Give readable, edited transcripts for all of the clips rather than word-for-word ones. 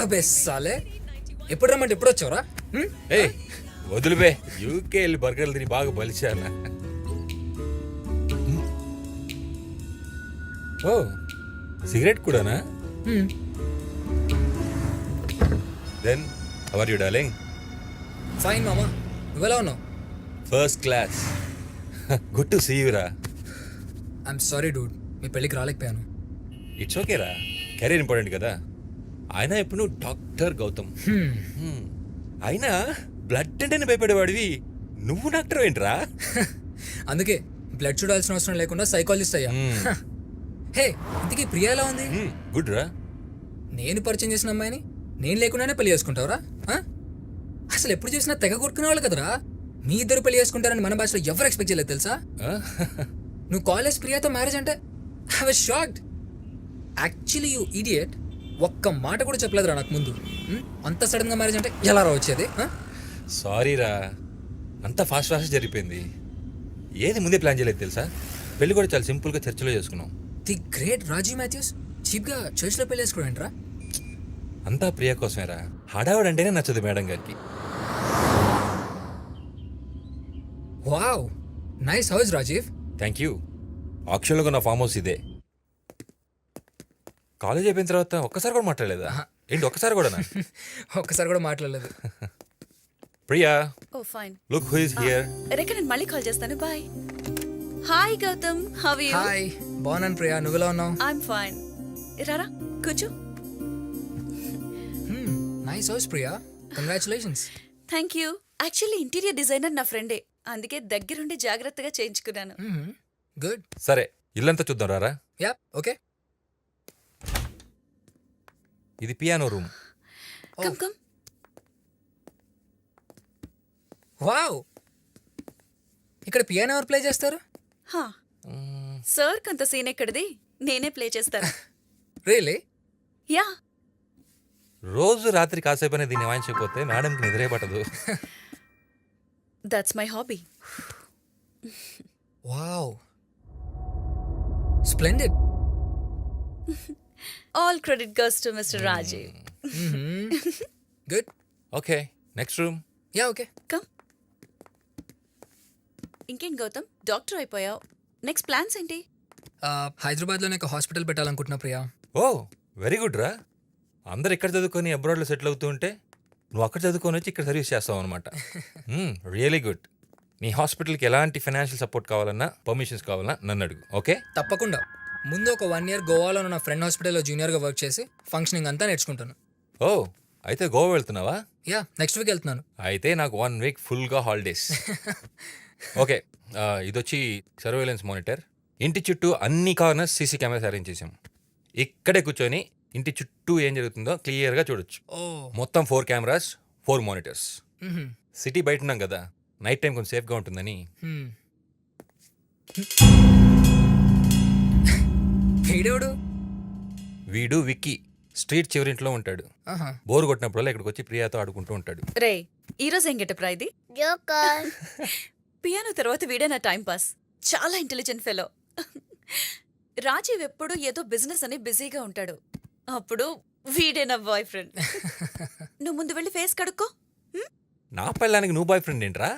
అబే సాలే ఎప్పుడు రమ్మంటే ఎప్పుడు వచ్చావురా? ఏ వదిలిపే, యూకే వెళ్ళి బర్గర్లు తిని బాగా బలిచాను. ఓ సిగరెట్ కూడానా? Then how are you darling? Fine మామా, నువ్వెలా ఉన్నావు? First class. Good to see you రా. ఐఎమ్ సారీ డూడ్, మీ పెళ్ళికి రాలేకపోయాను. ఇట్స్ ఓకే రా, కెరీర్ ఇంపార్టెంట్ కదా. అయినా ఇప్పుడు నువ్వు డాక్టర్ గౌతమ్. అయినా బ్లడ్ అంటేనే భయపడేవాడివి, నువ్వు డాక్టర్ ఏంట్రా? అందుకే బ్లడ్ చూడాల్సిన అవసరం లేకుండా సైకాలజిస్ట్ అయ్యా. హే, ఇంతకీ ప్రియా ఎలా ఉంది? గుడ్ రా. నేను పరిచయం చేసిన అమ్మాయిని నేను లేకుండానే పెళ్లి చేసుకుంటావురా? అసలు ఎప్పుడు చూసినా తెగ కొట్టుకునే వాళ్ళు కదరా. మీ ఇద్దరు పెళ్లి చేసుకుంటారని మన భాషలో ఎవరు ఎక్స్పెక్ట్ చేయలేదు తెలుసా? నువ్వు కాలేజ్ ప్రియాతో మ్యారేజ్ అంటే I was shocked. Actually you idiot, ఒక్క మాట కూడా చెప్పలేదురా నాకు ముందు. అంత సడన్గా మ్యారేజ్ అంటే ఎలా రా వచ్చేది? సారీ రా, అంతా ఫాస్ట్ జరిగిపోయింది. ఏది ముందే ప్లాన్ చేయలేదు తెలుసా. పెళ్లి కూడా చాలా సింపుల్గా చర్చిలో చేసుకున్నాం. ది గ్రేట్ రాజీవ్ మాథ్యూస్ చీప్గా చర్చ్లో పెళ్లి చేసుకోండి రా. అంతా ప్రియ కోసమేరా. హడావుడు అంటేనే నచ్చదు మేడం గారికి. Wow, nice house Rajiv. Thank you. ఆక్షన్లో నా ఫామ్ హౌస్ ఇదే. కాలేజ్ అయిపోయిన తర్వాత ఒక్కసారి కూడా మాట్లాడలేదా? ఏంటి ఒక్కసారి కూడా? ఒక్కసారి కూడా మాట్లాడలేదు. Priya, oh fine. Look who is here. Rekha నేను మళ్ళీ కాల్ చేస్తాను. Bye. Hi Gautam, how are you? Hi, బాగున్నాను ప్రియా, నువ్వెలా ఉన్నావు? I'm fine. రారా కూర్చో. Nice house Priya, congratulations. Thank you. Actually interior designer నా ఫ్రెండే, అందుకే దగ్గరుండి జాగ్రత్తగా చేయించుకున్నాను. గుడ్. సరే, ఇల్లంతా చూద్దాం రారా. Ya, okay. ఇది piano room. Come come. Wow, ఇక్కడ పియానో ఎవరు ప్లే చేస్తారు? హా, సార్ కొంత సీన్ ఎక్కడిది, నేనే ప్లే చేస్తాను. రియలీ? యా. రోజు రాత్రి కాసేపనే దీన్ని వాయించకపోతే మేడంకి నిద్రే పట్టదు. That's my hobby. Wow, splendid. All credit goes to mister Rajiv. Good. Okay, next room. Ya, okay. Come. ఇంకేం గౌతమ్, డాక్టర్ అయిపోయావు, నెక్స్ట్ ప్లాన్స్ ఏంటి? హైదరాబాద్లోనే ఒక హాస్పిటల్ పెట్టాలనుకుంటున్నా ప్రియా. ఓ వెరీ గుడ్ రా. అందరు ఇక్కడ చదువుకొని అబ్రాడ్లో సెటిల్ అవుతూ ఉంటే నువ్వు అక్కడ చదువుకొని వచ్చి ఇక్కడ సర్వీస్ చేస్తావు అనమాట. Really good. నీ హాస్పిటల్కి ఎలాంటి ఫైనాన్షియల్ సపోర్ట్ కావాలన్నా, పర్మిషన్స్ కావాలన్నా నన్ను అడుగు. ఓకే? తప్పకుండా. ముందు ఒక 1 year గోవాలో నా ఫ్రెండ్ హాస్పిటల్లో జూనియర్గా వర్క్ చేసి ఫంక్షనింగ్ అంతా నేర్చుకుంటాను. ఓ అయితే గోవా వెళ్తున్నావా? యా, నెక్స్ట్ వీక్ వెళ్తున్నాను. అయితే నాకు 1 week ఫుల్గా హాలిడేస్. ఓకే, ఇదొచ్చి సర్వేలెన్స్ మానిటర్. ఇంటి చుట్టూ అన్ని కార్నర్స్ సీసీ కెమెరాస్ అరేంజ్ చేసాం. ఇక్కడే కూర్చొని ఇంటి చుట్టూ ఏం జరుగుతుందో క్లియర్గా చూడొచ్చు. మొత్తం 4 cameras, 4 monitors. సిటీ బయట ఉన్నాం కదా, నైట్ టైం కొంచెం సేఫ్గా ఉంటుందని. వీడెవడు? వీడు విక్కీ, స్ట్రీట్ చివరింట్లో ఉంటాడు. బోర్ కొట్టినప్పుడల్లా ఇక్కడికి వచ్చి ప్రియాతో ఆడుకుంటూ ఉంటాడు. రే, ఈరోజు ఏం గెటప్ రా ఇది? పియానో తర్వాత వీడే నా టైం పాస్. చాలా ఇంటెలిజెంట్ ఫెలో. రాజీవ్ ఎప్పుడు ఏదో బిజినెస్ అని బిజీగా ఉంటాడు, అప్పుడు వీడే నా బాయ్ ఫ్రెండ్. నువ్వు ముందు వెళ్ళి ఫేస్ కడుక్కో. నా పిల్లానికి నువ్వు బాయ్ ఫ్రెండ్ ఏంట్రా?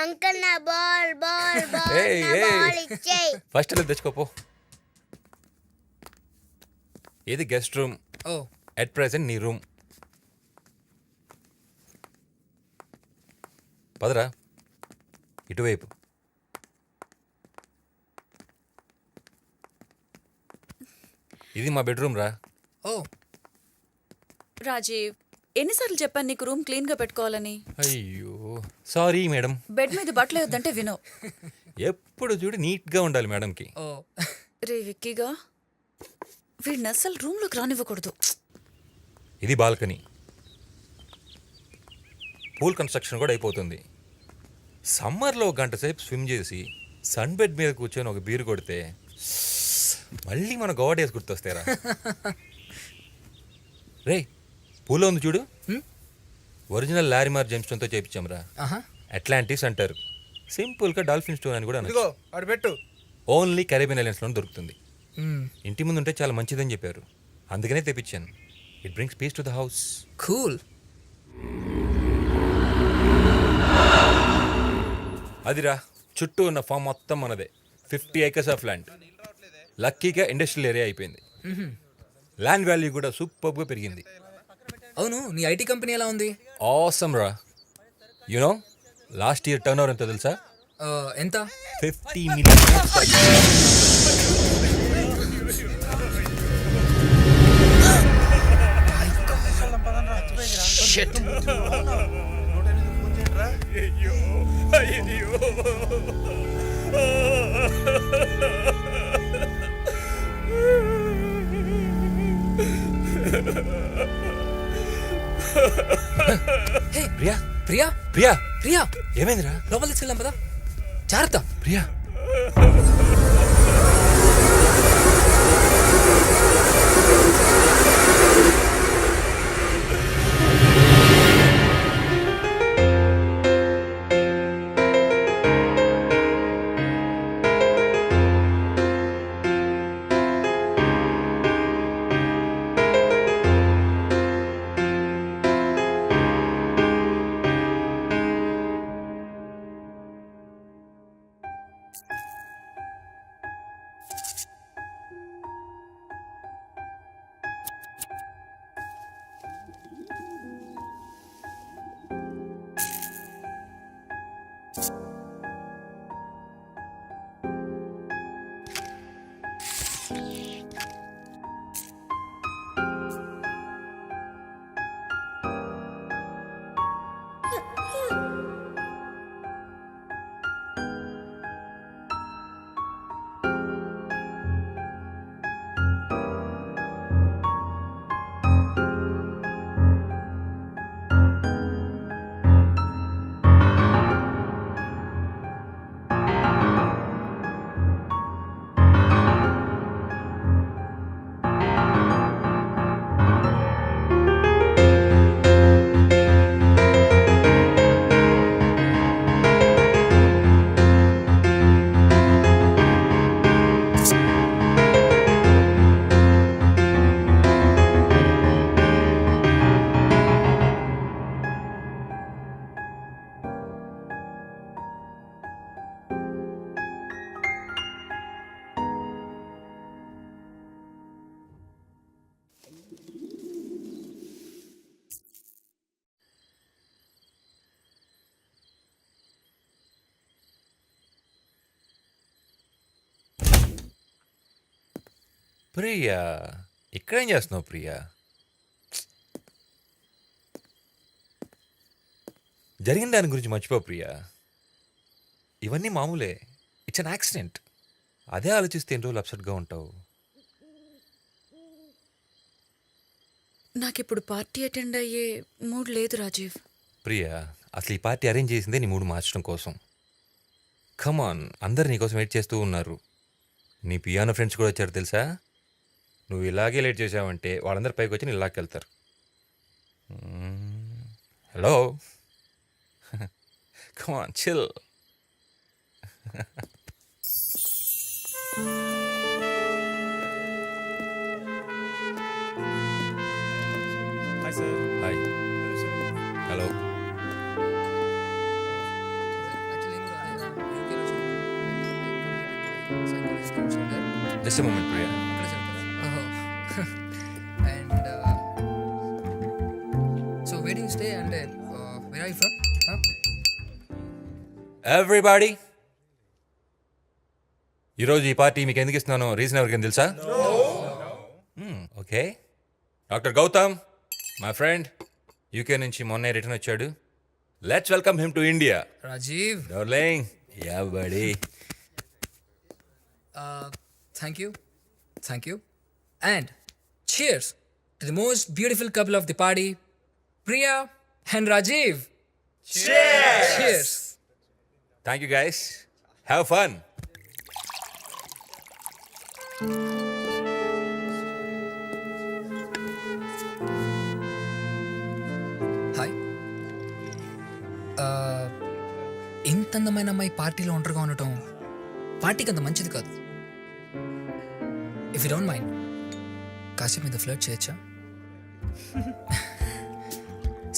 అంకుల్ నా బాల్ బాల్ బాల్ ఏయ్, నా ఏయ్. బాల్ ఇచ్చేయ్. ఫస్ట్ వెళ్ళి తెచ్చుకోపో. ఇది guest room. Oh, at present నీ రూమ్. పదరా ఇటువైపు. ఇది మా బెడ్రూమ్ రా. ఓ. రాజీవ్, ఎన్నిసార్లు చెప్పాను నీకు రూమ్ క్లీన్ గా పెట్టుకోవాలని? అయ్యో సారీ మేడం. బెడ్ మీద బట్టలు వద్దంటే వినో. ఎప్పుడు చూడు నీట్గా ఉండాలి మేడంకి. ఓ. రే విక్కీగా, వీడిని అస్సలు రూమ్లోకి రానివ్వకూడదు. ఇది బాల్కనీ. పూల్ కన్స్ట్రక్షన్ కూడా అయిపోతుంది. సమ్మర్లో 1 గంట సేపు స్విమ్ చేసి సన్ బెడ్ మీద కూర్చొని ఒక బీరు కొడితే మళ్ళీ మన గోవా డేస్ గుర్తొస్తారా? రే, పూలో ఉంది చూడు. ఒరిజినల్ లారిమార్ జెమ్స్టోన్తో చేయించాంరా. అట్లాంటిస్ అంటారు. సింపుల్గా డాల్ఫిన్ స్టోన్ అని కూడా పెట్టు. ఓన్లీ కరేబియన్ ఐలాండ్స్లో దొరుకుతుంది. ఇంటి ముందు ఉంటే చాలా మంచిదని చెప్పారు, అందుకనే తెప్పించాను. It brings peace to the house. Cool. అదిరా చుట్టూ ఉన్న ఫామ్ మొత్తం మనదే. 50 acres ఆఫ్ ల్యాండ్. లక్కీగా ఇండస్ట్రియల్ ఏరియా అయిపోయింది. ల్యాండ్ వాల్యూ కూడా సూపర్గా పెరిగింది. అవును, నీ ఐటీ కంపెనీ ఎలా ఉంది? ఆసమ్ రా. You know last year turn over ఎంత తెలుసా? ఎంత? 50 million. హే ప్రియా ప్రియా, ప్రియా ప్రియా, ఏమైందిరా? లోపల తీసుకెళ్దాం పదా. జాగ్రత్త. ప్రియా ప్రియా ఇక్కడేం చేస్తున్నావు ప్రియా? జరిగిన దాని గురించి మర్చిపో ప్రియా. ఇవన్నీ మామూలే. It's an accident. అదే ఆలోచిస్తే ఎన్ని రోజులు అప్సెట్గా ఉంటావు. నాకిప్పుడు పార్టీ అటెండ్ అయ్యే మూడ్ లేదు రాజీవ్. ప్రియా అసలు ఈ పార్టీ అరేంజ్ చేసిందే నీ మూడు మార్చడం కోసం. కమాన్, అందరు నీకోసం వెయిట్ చేస్తూ ఉన్నారు. నీ పియానో ఫ్రెండ్స్ కూడా వచ్చారు తెలుసా. నువ్వు ఇలాగే లేట్ చేసావంటే వాళ్ళందరూ పైకి వచ్చి నీ లాక్కెళ్తారు. Hello, come on chill. Hi, sir. Hi. Hello. Just moment Priya. And so where do you stay and where are you from? Everybody, ఈరోజు ఈ పార్టీ మీకు ఎందుకు ఇస్తున్నానో రీజన్ ఎవరికైనా తెలుసా? ఓకే, doctor Gautam my friend UK నుంచి మొన్నే రిటర్న్ వచ్చాడు. Let's welcome him to India. Rajiv, darling. Ya buddy. Thank you. And cheers to the most beautiful couple of the party, Priya and Rajiv. Cheers. Thank you guys. Have fun. Hi. ఇంత అందమైన అమ్మాయి పార్టీలో ఒంటరిగా ఉండటం పార్టీకి అంత మంచిది కాదు. ఇఫ్ యూ డోంట్ మైండ్ కాసేపు మీద ఫ్లర్ట్ చేయొచ్చా?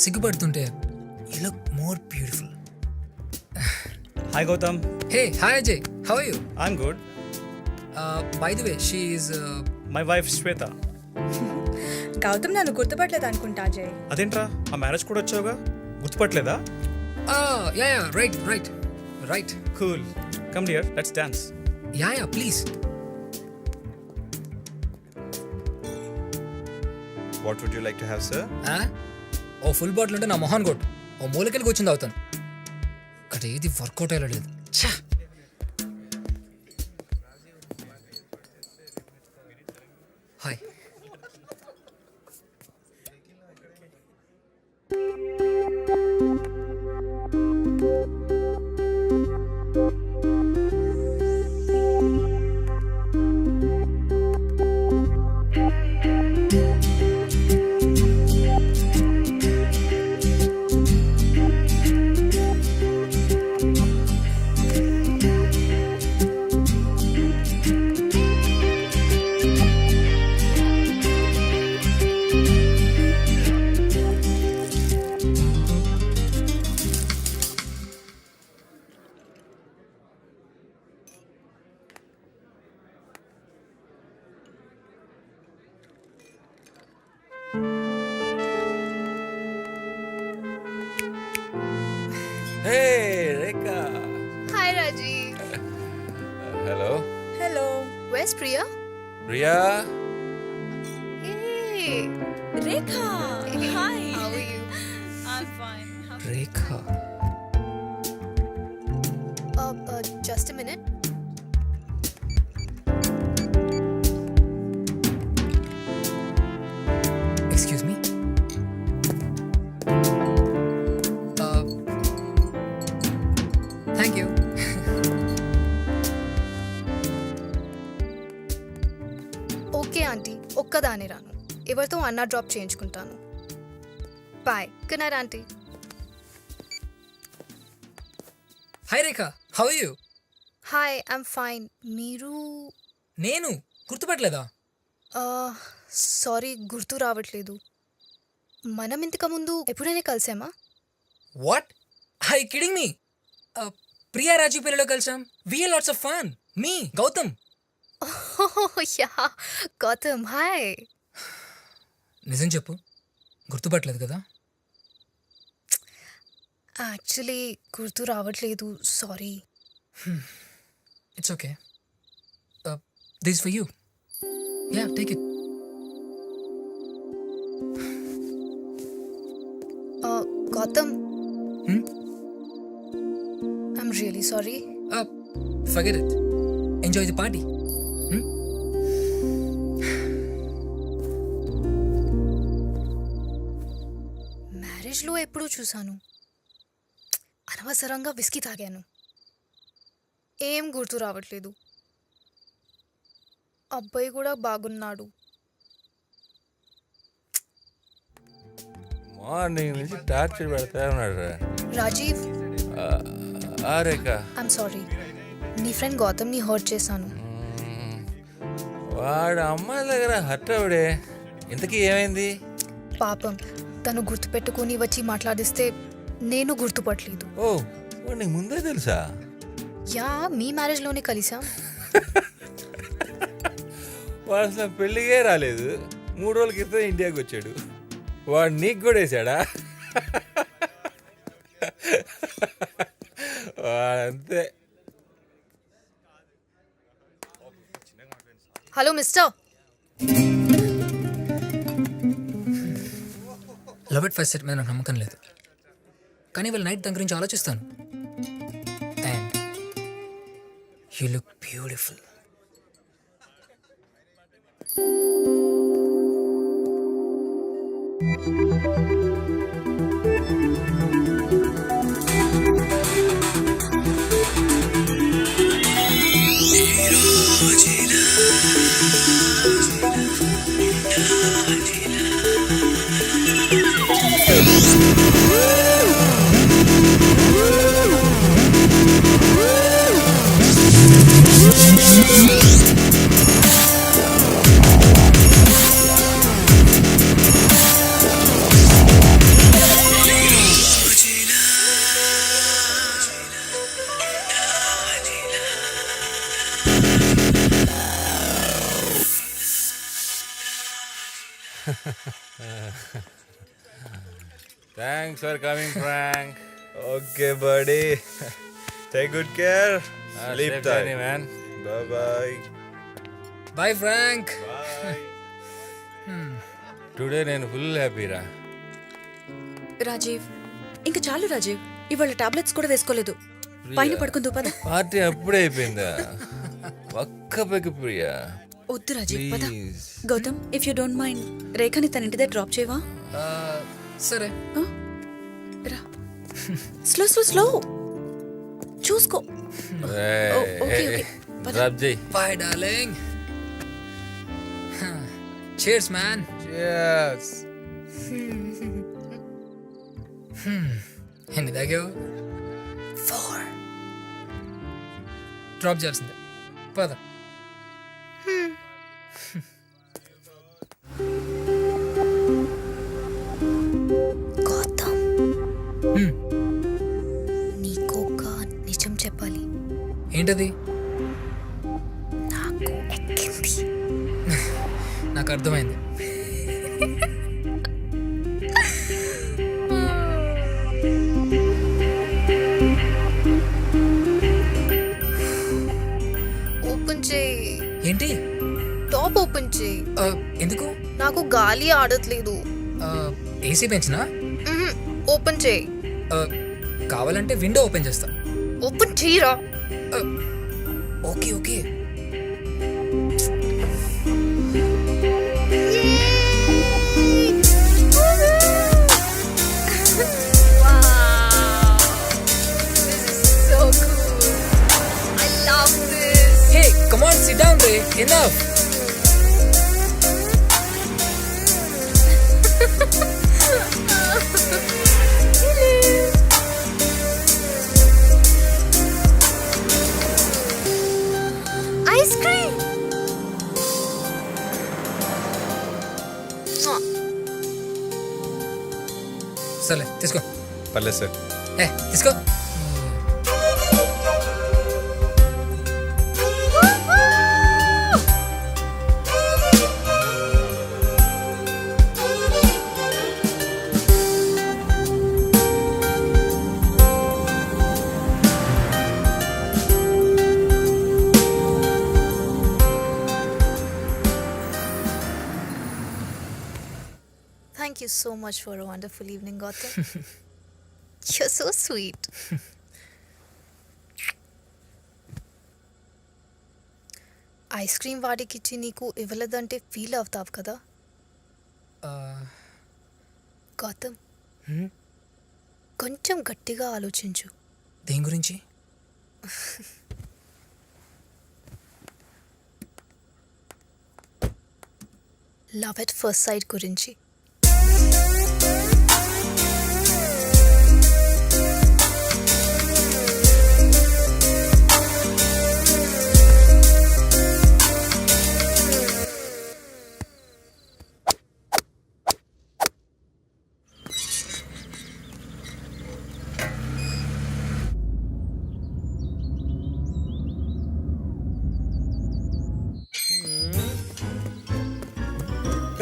సిగ్గుపడుతుంటే you look more beautiful. Hi Gautam. Hey hi Ajay, how are you? I'm good. By the way she is My wife Shweta. Gautam నన్ను గుర్తుపట్టలేదు అనుకుంటా అజయ్. అదేంట్రా ఆ మ్యారేజ్ కూడా వచ్చావుగా గుర్తుపట్టలేదా? Ya right right right Cool. Come dear, let's dance. Ya please. What would you like to have, sir? ఓ full bottle ఉంటే నా మొహాన్ కొట్టు, ఓ మూలకెళ్ళి కూర్చుంది అవుతాను. ఇక్కడ ఏది వర్కౌట్ అయ్యేలా లేదు. ఛా! Hi. Hey Rekha. Hi, Rajiv. Hello hello. Where's Priya? Priya. Hey. Rekha hi. How are you? I'm fine. Rekha. Just a minute. Excuse me. Thank you. Okay aunty, ఒక్కదాని రాను, ఎవరితో అన్న డ్రాప్ చేయించుకుంటాను. Bye. Good night aunty. Hi Rekha, how are you? Hi, I'm fine. మీరు? నేను గుర్తుపట్టలేదా? Sorry, గుర్తు రావట్లేదు. మనం ఇంతకు ముందు ఎప్పుడైనా కలిసామా? What I kidding me? Priya Rajiv పెళ్ళిలో కలిసాం. We had lots of fun. మీ గౌతమ్. యా, గౌతమ్. హాయ్. నిజం చెప్పు, గుర్తుపట్టలేదు కదా? యాక్చువల్లీ గుర్తు రావట్లేదు, sorry. It's okay. This for you. Ya, take it. Gautam, I'm really sorry. Forget it. Enjoy the party. మ్యారేజ్లో ఎప్పుడూ చూశాను. అనవసరంగా విస్కీ తాగాను. ఏం గుర్తు రావట్లేదు. అబ్బాయి కూడా బాగున్నాడు. మార్నింగ్ నుంచి టార్చర్ పెడతా ఉన్నాడు రా. రాజీవ్, ఆ రేఖ. I'm sorry. నీ ఫ్రెండ్ గౌతమ్ని హర్ట్ చేశాను. వాడు అమ్మాయి దగ్గర హర్ట్ అవడే. ఇంతకీ ఏమైంది? పాపం, తను గుర్తుపెట్టుకొని వచ్చి మాట్లాడిస్తే నేను గుర్తుపట్టలేదు. ఓ, వాడు నీకు ముందే తెలుసా? యా, మీ మ్యారేజ్లోనే కలిసాం. వాడు అసలు పెళ్ళిగే రాలేదు. 3 రోజుల క్రితం ఇండియాకి వచ్చాడు. వాడు నీకు కూడా వేసాడా? వాడంతే. Hello mister. Love at first sight మీద నాకు నమ్మకం లేదు, కానీ వాళ్ళ నైట్ దాని గురించి ఆలోచిస్తాను. And you look beautiful. Thanks for coming Frank Okay, buddy. Take good care. Sleep tight. Man Bye bye. Bye Frank. Today నేను ఫుల్ హ్యాపీరా. రాజీవ్ ఇంకా చాలు రాజీవ్, ఇవాళ టాబ్లెట్స్ కూడా వేసుకోలేదు. పైన పడుకుందు పద. పార్టీ అప్పుడే అయిపోయిందా? ఒక్క పెగ్గు ప్రియా వద్దు రాజీవ్ పద. Please. Gautam if you don't mind రేఖని తన ఇంటి దగ్గర డ్రాప్ చేయవా? సరే. ఆ? రా స్లో స్లో స్లో చూసుకో. ఓకే ఓకే పద. డ్రాప్ చేయి. Bye darling. Cheers, man. Yes. ఎన్ని తాగావు? 4. డ్రాప్ చేయాల్సిందే. పద. గౌతమ్ నీకు ఒక నిజం చెప్పాలి. ఏంటది? నాకు ఎక్కింది. నాకు అర్థమైంది. ఓపెన్ చేయి. ఏంటి? టాప్ ఓపెన్ చేయి. ఎందుకు? నాకు గాలి ఆడట్లేదు. ఏసీ పెంచినా? ఓపెన్ చేయి. కావాలంటే విండో ఓపెన్ చేస్తా. ఓపెన్ చేయరా. Okay okay. So cool. I love this. Hey, come on, sit down, Ray. Enough. Ice cream. సర్లే తీసుకో. Palace, sir. తీసుకో. Thank you so much for a wonderful evening, Gautam. You're so sweet. Ice cream వాడికిచ్చి నీకు ఇవ్వలేదంటే feel అవుతావు కదా గౌతమ్. కొంచెం గట్టిగా ఆలోచించు. దేని గురించి? లవ్ ఎట్ ఫస్ట్ సైట్ గురించి.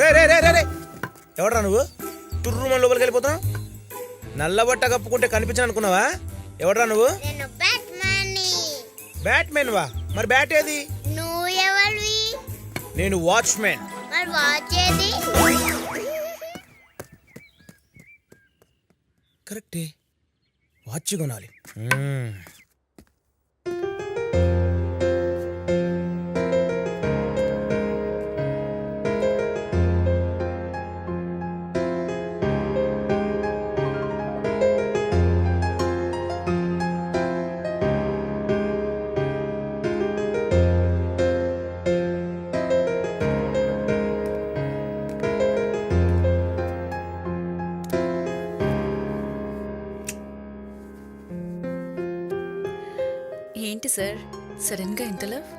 రే ఎవడ్రా నువ్వు? తుర్రు మన లోపలికి వెళ్ళిపోతున్నావు. నల్ల బట్ట కప్పుకుంటే కనిపించను అనుకున్నావా? ఎవడ్రా నువ్వు? బ్యాట్మెన్ వా? మరి బ్యాట్ ఏది? నువ్వు ఎవరివి? నేను వాచ్మెన్. మరి వాచ్ ఏది? కరెక్టే, వాచ్ కొనాలి. ఏంటి సార్ సడన్ గా ఇంత లవ్?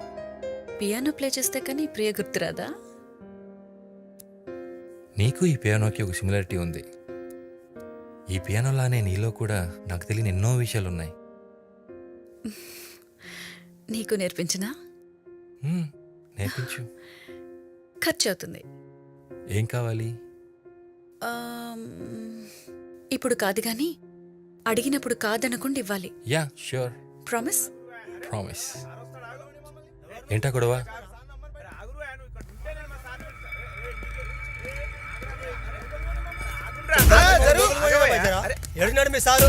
పియానో ప్లే చేస్తే కానీ ప్రియ గుర్తురాదా? నీకు ఈ పియానోకి ఒక సిమిలారిటీ ఉంది. ఈ పియానోలానే నీలో కూడా నాకు తెలియని ఎన్నో విషయాలున్నాయి. నీకు నేర్పించినా? నేర్పించు. ఖర్చు అవుతుంది. ఏం కావాలి? ఇప్పుడు కాదు కానీ అడిగినప్పుడు కాదనకుండా ఇవ్వాలి. Yeah sure, promise? ప్రామిస్. ఏంటా గొడవ? ఎడున్నాడు మీ సారు?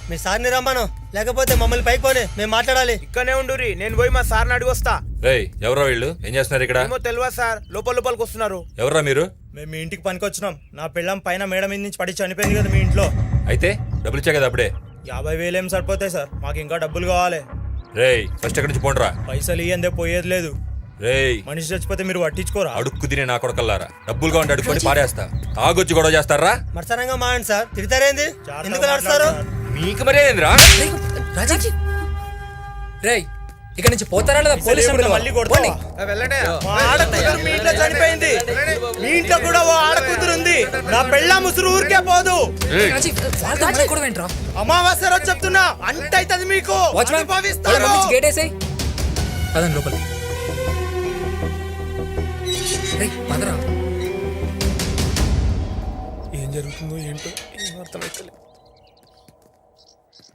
మీ సార్ని రమ్మను, లేకపోతే మమ్మల్ని పైకి పోనీ, మేము మాట్లాడాలి. ఇక్కడనే ఉండురి, నేను పోయి మా సార్ని అడిగి వస్తా. రేయ్, ఎవరో వీళ్ళు? ఏం చేస్తున్నారు ఇక్కడ? ఏమో తెలియదు సార్, లోపలికి వస్తున్నారు. ఎవరా మీరు? మేము మీ ఇంటికి పనికి వచ్చినాం. నా పిల్లం పైన మేడ మీద నుంచి పడి చనిపోయింది కదా మీ ఇంట్లో. అయితే డబ్బులు ఇచ్చా కదా అప్పుడే. 50,000 ఏం సరిపోతాయి సార్, మాకు ఇంకా డబ్బులు కావాలి. రేయ్, ఫస్ట్ ఎక్కడి నుంచి పోండ్రా. పైసలు ఇయ్యందే పోయేది లేదు. రేయ్, మనిషి చచ్చిపోతే మీరు పట్టించుకోరా? అడుక్కు తినే నా కొడకల్లారా, డబ్బులుగా ఉండి అడుక్కొని పారేస్తా. తాగొచ్చి గొడవ చేస్తారా? మరసనంగా మాయండి సార్, తిడతారేంది? ఎందుకు నడుస్తారు? మీకు మరేంద్రా? రాజీవ్ రేయ్, ఇక్కడ నుంచి పోతారా లేదా పోలీస్ మళ్ళీ కొడతావా? వెళ్ళండి. మా ఆడకూతురు మీ ఇంట్లో చనిపోయింది. మీ ఇంట్లో కూడా ఓ ఆడకూతురు ఉంది. నా పెళ్ళ ముసురు ఊరికే పోదు. అమావాస్య రోజు చెప్తున్నా, అంటైతది మీకు. అనుభవిస్తారు. గేట్ వేసేయ్, పదండి లోపలికి. రేయ్, పదరా. ఏం జరుగుతుందో ఏంటో ఏం అర్థమైతలేదు.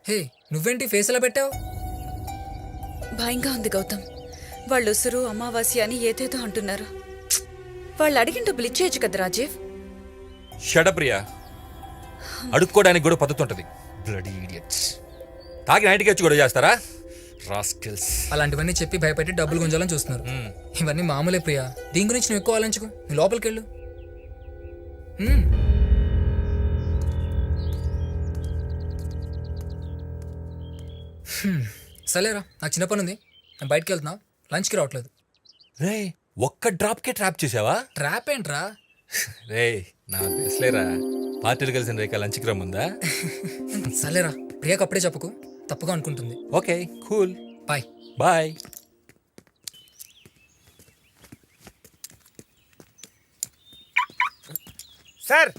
హే, నువ్వేంటి ఫేస్ ఎలా పెట్టావు? భయంగా ఉంది గౌతమ్. వాళ్ళు ఉసురు అమావాస్య అని ఏదేదో అంటున్నారు. వాళ్ళు అడిగిన డబ్బులు ఇచ్చేయచ్చు కదా రాజీవ్. షడప్రియా, అడుక్కోవడానికి కూడా పద్ధతి ఉంటుంది. Bloody idiots. తాగి నైట్కి వచ్చి గొడవ చేస్తారా? రాస్కెల్స్. అలాంటివన్నీ చెప్పి భయపెట్టి డబ్బులు గుంజాలని చూస్తున్నారు. ఇవన్నీ మామూలే ప్రియా, దీని గురించి నువ్వు ఎక్కువ ఆలోచించుకో. నువ్వు లోపలికి వెళ్ళు. సరేరా, నాకు చిన్న పని ఉంది, నేను బయటకు వెళ్తున్నా. లంచ్కి రావట్లేదు. రే, ఒక్క డ్రాప్కే ట్రాప్ చేసావా? ట్రాప్ ఏంట్రా? రే, నాకు తెలుసులేరా, పార్టీలు కలిసిన రేఖ లంచ్కి రమ్ముందా? సరేరా, ప్రియాకి అప్పుడే చెప్పకు, తప్పుగా అనుకుంటుంది. Okay, cool, bye. Bye. Sir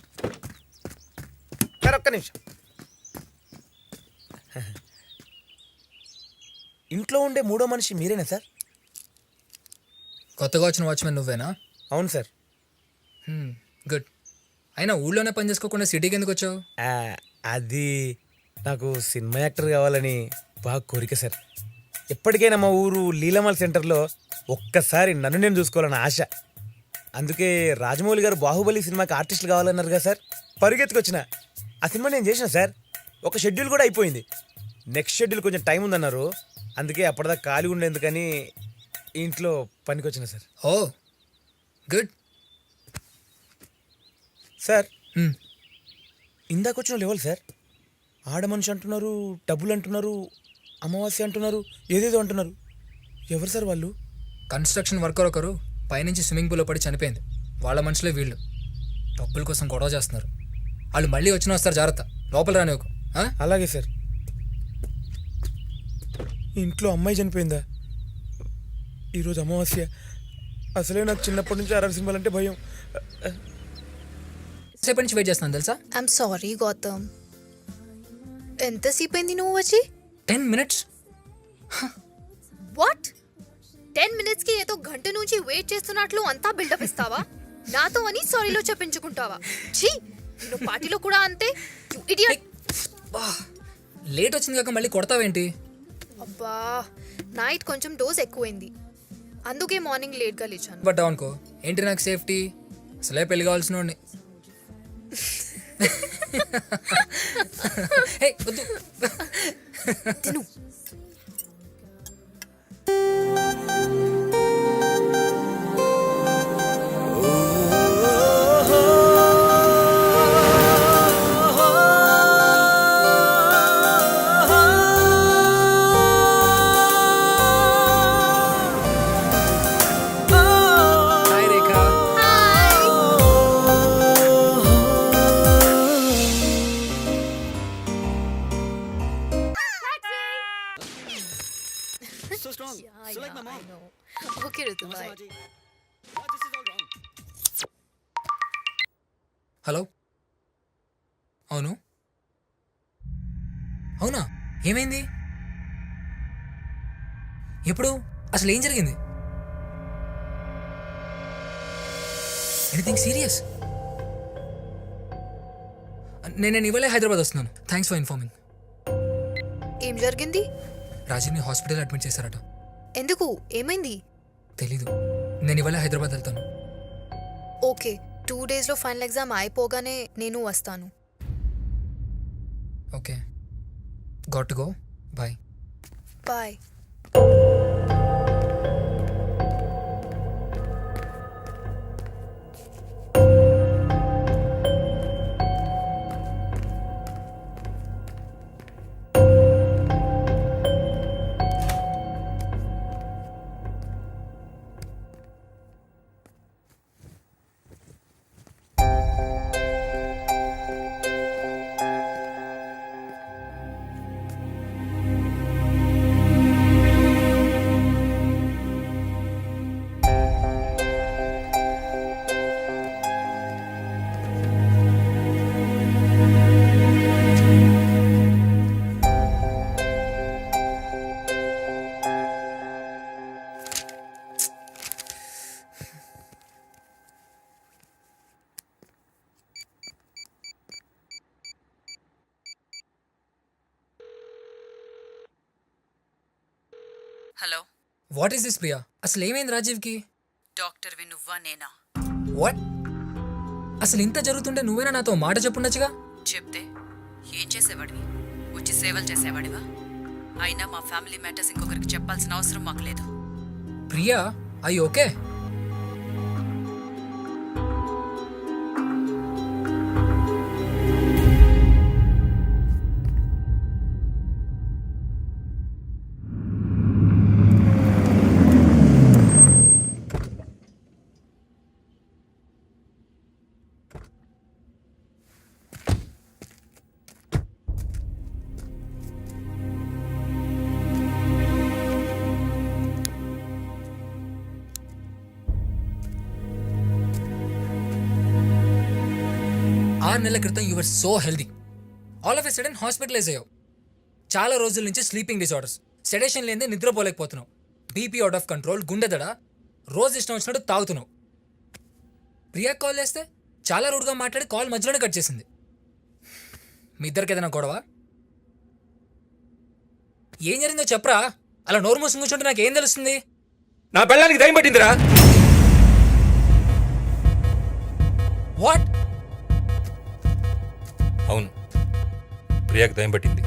sir, ఒక్క నిమిషం. ఇంట్లో ఉండే మూడో మనిషి మీరేనా సార్? కొత్తగా వచ్చిన వాచ్మెన్ నువ్వేనా? అవును సార్. గుడ్. అయినా ఊళ్ళోనే పని చేసుకోకుండా సిటీకి ఎందుకు వచ్చావు? అది నాకు సినిమా యాక్టర్ కావాలని బాగా కోరిక సార్. ఎప్పటికైనా మా ఊరు లీలామల్ సెంటర్లో ఒక్కసారి నన్ను నేను చూసుకోవాలని ఆశ. అందుకే రాజమౌళి గారు బాహుబలి సినిమాకి ఆర్టిస్టులు కావాలన్నారు కదా సార్, పరిగెత్తుకొచ్చిన. ఆ సినిమా నేను చేసిన సార్. ఒక షెడ్యూల్ కూడా అయిపోయింది. నెక్స్ట్ షెడ్యూల్ కొంచెం టైం ఉందన్నారు. అందుకే అప్పటిదాకా ఖాళీ ఉండేందుకని ఇంట్లో పనికి వచ్చిన సార్. ఓ గుడ్. సార్, ఇందాక వచ్చిన లెవెల్ సార్. ఆడ మనిషి అంటున్నారు, డబ్బులు అంటున్నారు, అమావాస్య అంటున్నారు, ఏదేదో అంటున్నారు. ఎవరు సార్ వాళ్ళు? కన్స్ట్రక్షన్ వర్కర్ ఒకరు పైనుంచి స్విమ్మింగ్ పూల్లో పడి చనిపోయింది. వాళ్ళ మనుషులే వీళ్ళు. డబ్బుల కోసం గొడవ చేస్తున్నారు. వాళ్ళు మళ్ళీ వచ్చిన వస్తారు, జాగ్రత్త. లోపల రాని ఒక. అలాగే సార్. ఇంట్లో అమ్మాయి చనిపోయిందా? ఈరోజు అమావాస్య. అసలే నాకు చిన్నప్పటి నుంచి అరర్ సింబల్ అంటే భయం. సేపటి నుంచి వెయిట్ చేస్తాను తెలుసా? I'm sorry Gautam. ఎంతసేపు అయింది నువ్వు వచ్చి? 10 minutes. వాట్? 10 minutes కి ఏదో గంట నుంచి వెయిట్ చేస్తున్నట్లు అంతా బిల్డప్ ఇస్తావా? నాతో అని సారీలో చెప్పించుకుంటావా? ఛీ, నువ్వు పార్టీలో కూడా అంతే. ఇడియట్. లేట్ వచ్చింది కాక మళ్ళీ కొడతావేంటి? అబ్బా, నైట్ కొంచెం డోస్ ఎక్కువైంది, అందుకే మార్నింగ్ లేట్గా లేచాను. బట్ అనుకో, ఏంటి నాకు సేఫ్టీ? అసలే పెళ్లి కావాల్సిన వాడిని. తిను. హాయ్ రేఖా. ఓకే రుతు, బాయ్. హలో, అవును అవునా? ఏమైంది? ఎప్పుడు? అసలు ఏం జరిగింది? Anything serious? నేను ఇవాళ హైదరాబాద్ వస్తున్నాను. Thanks for informing. ఏం జరిగింది? రాజీవ్ని హాస్పిటల్ అడ్మిట్ చేశారట. ఎందుకు? ఏమైంది? తెలీదు. నేను ఇవాళ హైదరాబాద్ వెళ్తాను. ఓకే, 2 డేస్లో ఫైనల్ ఎగ్జామ్ అయిపోగానే నేను వస్తాను. Okay, got to go. Bye. Bye. Hello, what is this Priya? అసలు ఏమైంది రాజీవ్కి? డాక్టర్వి నువ్వా నేనా? వాట్? అసలు ఇంత జరుగుతుంటే నువ్వేనా నాతో మాట చెప్పుండొచ్చుగా? చెప్తే ఏం చేసేవాడివి? వచ్చి సేవలు చేసేవాడివా? అయినా మా ఫ్యామిలీ మ్యాటర్స్ ఇంకొకరికి చెప్పాల్సిన అవసరం మాకు లేదు. ప్రియా, అయ్యి ఓకే? ఆరు నెలల క్రితం your so healthy. All of a sudden hospitalise అయ్యావు. చాలా రోజుల నుంచి స్లీపింగ్ డిసార్డర్స్, సెడేషన్ లేదే నిద్రపోలేకపోతున్నావు, బీపీ అవుట్ ఆఫ్ కంట్రోల్, గుండెదడ, రోజు ఇష్టం వచ్చినట్టు తాగుతున్నావు. ప్రియా కాల్ చేస్తే చాలా రూడ్గా మాట్లాడి కాల్ మధ్యలోనే కట్ చేసింది. మీ ఇద్దరికి ఏదైనా గొడవ? ఏం జరిగిందో చెప్పరా? అలా నోరు మూసుకుని కూర్చుంటే నాకేం తెలుస్తుంది? నా పెళ్ళానికి దయ్యం పట్టిందిరా. వాట్? అవును, ప్రియాకి దయ్యం పట్టింది.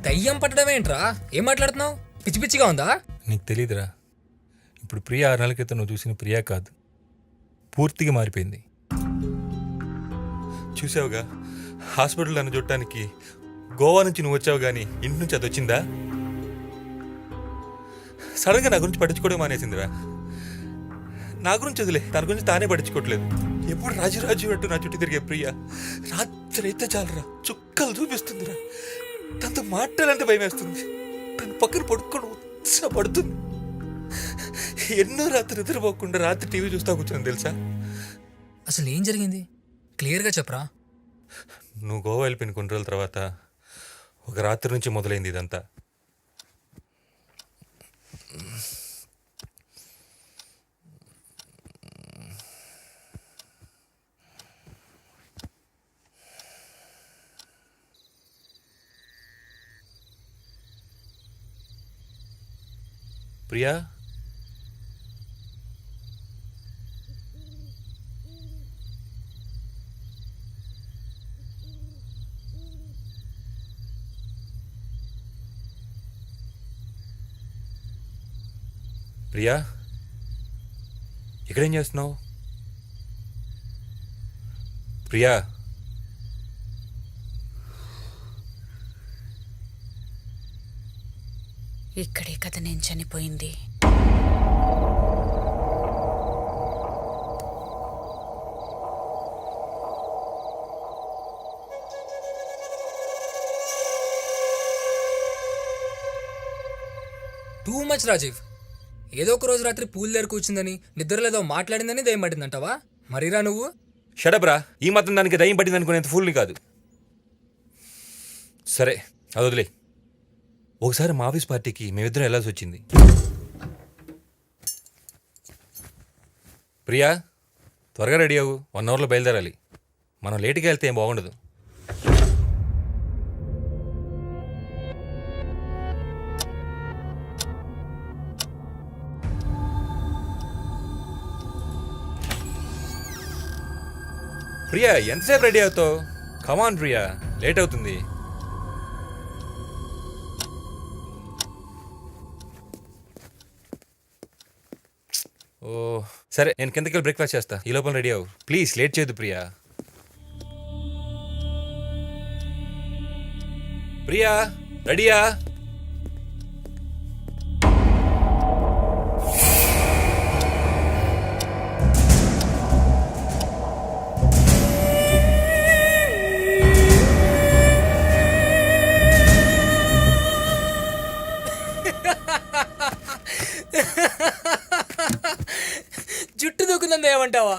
దయ్యం పట్టడం ఏంట్రా? ఏం మాట్లాడుతున్నావు? పిచ్చి పిచ్చిగా ఉందా? నీకు తెలీదురా, ఇప్పుడు ప్రియా 6 నెలల క్రితం నువ్వు చూసిన ప్రియా కాదు, పూర్తిగా మారిపోయింది. చూసావుగా, హాస్పిటల్ నన్ను చూడటానికి గోవా నుంచి నువ్వు వచ్చావు కానీ ఇంటి నుంచి అది వచ్చిందా? సడన్గా నా గురించి పట్టించుకోవడం మానేసిందిరా. నా గురించి వదిలే, తన గురించి తానే పట్టించుకోవట్లేదు. ఎప్పుడు రాజు రాజు అంటూ నా చుట్టూ తిరిగే ప్రియా రాత్రి అయితే చాలరా చుక్కలు చూపిస్తుందిరా. తనతో మాట్లాడాలంటే భయం వేస్తుంది. తన పక్కన పడుకొని ఉత్సాహపడుతుంది. ఎన్నో రాత్రి నిద్రపోకుండా రాత్రి టీవీ చూస్తా కూర్చొని తెలుసా. అసలు ఏం జరిగింది? క్లియర్గా చెప్పరా. నువ్వు గోవా వెళ్ళిపోయిన కొన్ని రోజుల తర్వాత ఒక రాత్రి నుంచి మొదలైంది ఇదంతా. ప్రియా, ప్రియా, ఇక్కడేం చేస్తున్నావు? ప్రియా, ఇక్కడే కదా నేను చనిపోయింది. Too much Rajiv. ఏదో ఒక రోజు రాత్రి పూల్ దగ్గర కూర్చుందని, నిద్రలేదో మాట్లాడిందని దయ్యం పట్టిందంటావా? మరిరా నువ్వు? షడబ్రా, ఈ మాత్రం దానికి దయ్యం పట్టింది అనుకునేంత ఫూల్ని కాదు. సరే, అది వదిలే. ఒకసారి మా ఆఫీస్ పార్టీకి మేమిద్దరం వెళ్ళాల్సి వచ్చింది. ప్రియా త్వరగా రెడీ అవ్వు, 1 అవర్లో బయలుదేరాలి. మనం లేట్గా వెళ్తే ఏం బాగుండదు. ప్రియా ఎంతసేపు రెడీ అవుతావు? కమాన్ ప్రియా, లేట్ అవుతుంది. ఓ సరే, నేను కిందకి వెళ్ళి బ్రేక్ఫాస్ట్ చేస్తా. ఈ లోపల రెడీ అవ్వు ప్లీజ్, లేట్ చేయొద్దు ప్రియా. ప్రియా రెడీయా? జుట్టు దూకుందని ఏమంటావా?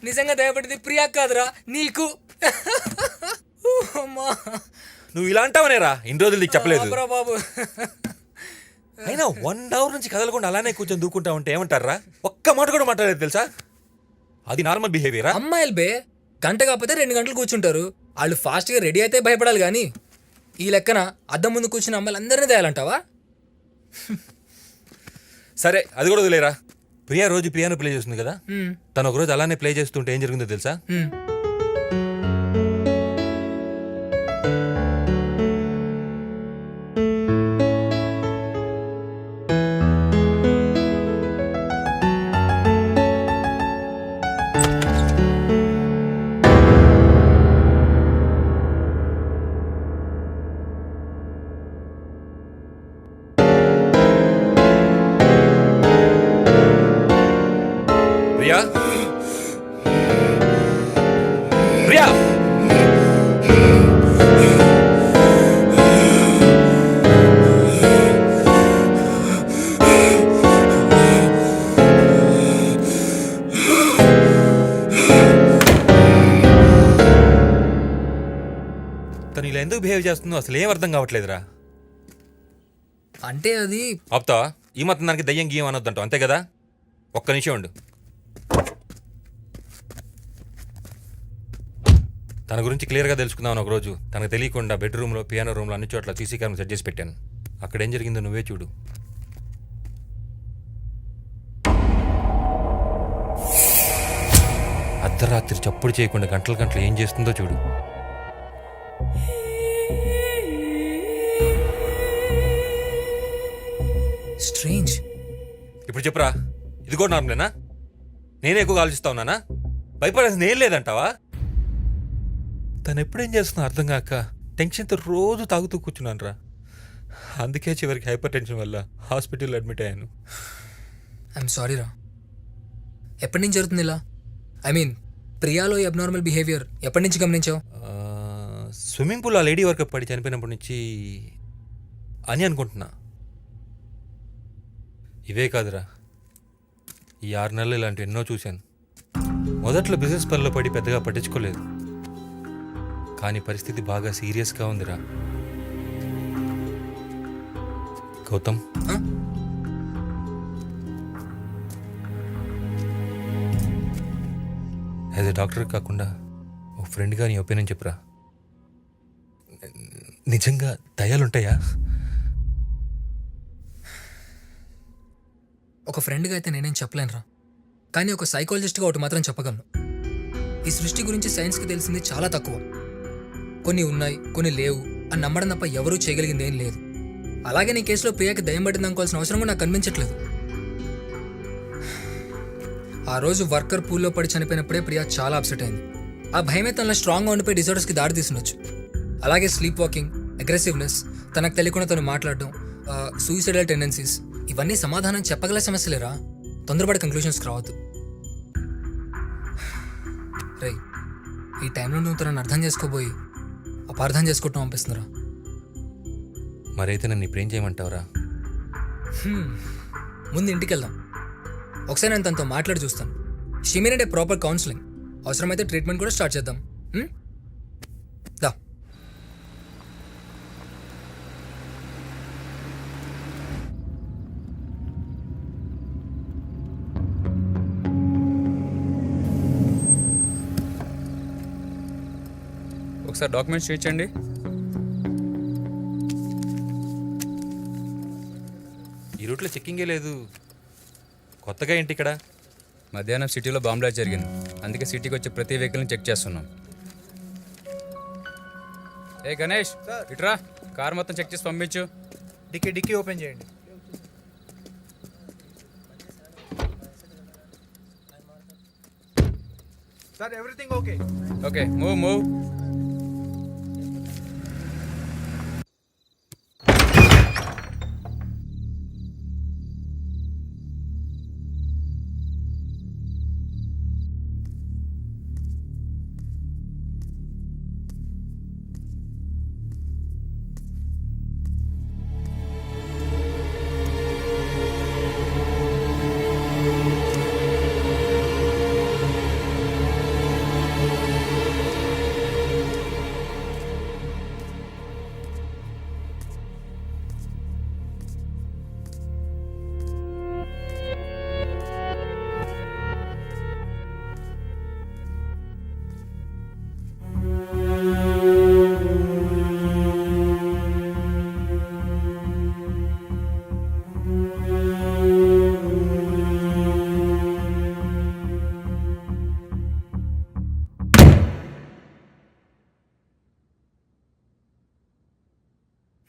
నిజంగా దయపడింది ప్రియా కాదురా, నీకు. అమ్మా. నువ్వు ఇలా అంటావనేరా, ఇన్ని రోజులు నీకు చెప్పలేదు. ఆపరా బాబు. అయినా 1 అవర్ నుంచి కదలకుండా అలానే కూర్చొని దూకుంటా ఉంటే ఏమంటారా? ఒక్క మాట కూడా మాట్లాడలేదు తెలుసా? అది నార్మల్ బిహేవియరా? అమ్మాయిలు బే గంట కాకపోతే 2 గంటలు కూర్చుంటారు. వాళ్ళు ఫాస్ట్గా రెడీ అయితే భయపడాలి కానీ ఈ లెక్కన అద్దం ముందు కూర్చున్న అమ్మాయిలు అందరినీ తేయాలంటావా? సరే అది కూడా వదిలేరా. ప్రియా రోజు పియానో ప్లే చేస్తుంది కదా, హ్మ్. తను ఒకరోజు అలానే ప్లే చేస్తుంటే ఏం జరిగిందో తెలుసా? హ్మ్. ప్రియా ప్రియా తను ఇలా ఎందుకు బిహేవ్ చేస్తుందో అసలు ఏం అర్థం కావట్లేదురా. అంటే అది ఆపుతావా? ఈ మాత్రం దానికి దయ్యం గీయం అనొద్దంటావు అంతే కదా? ఒక్క నిమిషం ఉండు. తన గురించి క్లియర్గా తెలుసుకుందామని ఒకరోజు తనకు తెలియకుండా బెడ్రూమ్లో, పియానో రూమ్లో అన్ని చోట్ల సీసీ కెమెరా సెట్ చేసి పెట్టాను. అక్కడ ఏం జరిగిందో నువ్వే చూడు. అర్ధరాత్రి చప్పుడు చేయకుండా గంటల గంటలు ఏం చేస్తుందో చూడు. స్ట్రేంజ్. ఇప్పుడు చెప్పురా, ఇది కూడా నార్మలేనా? నేనే ఎక్కువగా ఆలోచిస్తా ఉన్నానా? భయపడాల్సింది ఏం లేదంటావా? తను ఎప్పుడేం చేస్తున్నా అర్థం కాక టెన్షన్తో రోజు తాగుతూ కూర్చున్నాను రా. అందుకే చివరికి హైపర్ టెన్షన్ వల్ల హాస్పిటల్లో అడ్మిట్ అయ్యాను. ఐఎమ్ సారీ రా. ఎప్పటి నుంచి జరుగుతుంది ఇలా? ఐ మీన్ ప్రియాలో అబ్నార్మల్ బిహేవియర్ ఎప్పటి నుంచి గమనించావు? స్విమ్మింగ్ పూల్ ఆ లేడీ వర్కప్ పడి చనిపోయినప్పటి నుంచి అని అనుకుంటున్నా. ఇవే కాదురా, ఈ 6 నెలలు ఇలాంటివి ఎన్నో చూశాను. మొదట్లో బిజినెస్ పనిలో పడి పెద్దగా పట్టించుకోలేదు, కానీ పరిస్థితి బాగా సీరియస్గా ఉందిరా. గౌతమ్, ఆ? యాజ్ ఎ డాక్టర్ కాకుండా ఒక ఫ్రెండ్గా నీ ఒపీనియన్ చెప్పురా. నిజంగా దయాలుంటాయా? ఒక ఫ్రెండ్గా అయితే నేనేం చెప్పలేనురా, కానీ ఒక సైకాలజిస్ట్గా ఒకటి మాత్రం చెప్పగలను. ఈ సృష్టి గురించి సైన్స్కి తెలిసింది చాలా తక్కువ. కొన్ని ఉన్నాయి, కొన్ని లేవు అని నమ్మడం తప్ప ఎవరూ చేయగలిగింది ఏం లేదు. అలాగే నీ కేసులో ప్రియాకి దయ్యం పట్టింది అనుకోవాల్సిన అవసరం కూడా నాకు కనిపించట్లేదు. ఆ రోజు వర్కర్ పూల్లో పడి చనిపోయినప్పుడే ప్రియా చాలా అప్సెట్ అయింది. ఆ భయమే తనలో స్ట్రాంగ్గా ఉండిపోయి డిజార్డర్స్కి దారి తీసినొచ్చు. అలాగే స్లీప్ వాకింగ్, అగ్రెసివ్నెస్, తనకు తెలియకుండా తను మాట్లాడడం, సూయిసైడల్ టెండెన్సీస్, ఇవన్నీ సమాధానం చెప్పగల సమస్యలేరా. తొందరపడి కంక్లూషన్స్కి రావద్దు. రే, ఈ టైంలో నువ్వు తనని అర్థం చేసుకోబోయి అపార్థం చేసుకోవటం అనిపిస్తుందిరా. మరైతే నన్ను ఇప్పుడు ఏం చేయమంటావురా? ముందు ఇంటికి వెళ్దాం. ఒకసారి నేను తనతో మాట్లాడి చూస్తాను. She need a proper counselling. అవసరమైతే ట్రీట్మెంట్ కూడా స్టార్ట్ చేద్దాం. దా. ఒకసారి డాక్యుమెంట్స్ చూపించండి. ఈ రూట్లో చెక్కింగే లేదు. కొత్తగా ఏంటి ఇక్కడ? మధ్యాహ్నం సిటీలో బాంబ్ బ్లాస్ట్ జరిగింది, అందుకే సిటీకి వచ్చే ప్రతి వెహికల్ని చెక్ చేస్తున్నాం. ఏ గణేష్, ఇట్రా, కార్ మొత్తం చెక్ చేసి పంపించు. డిక్కీ ఓపెన్ చేయండి. Sir everything okay. Okay, move.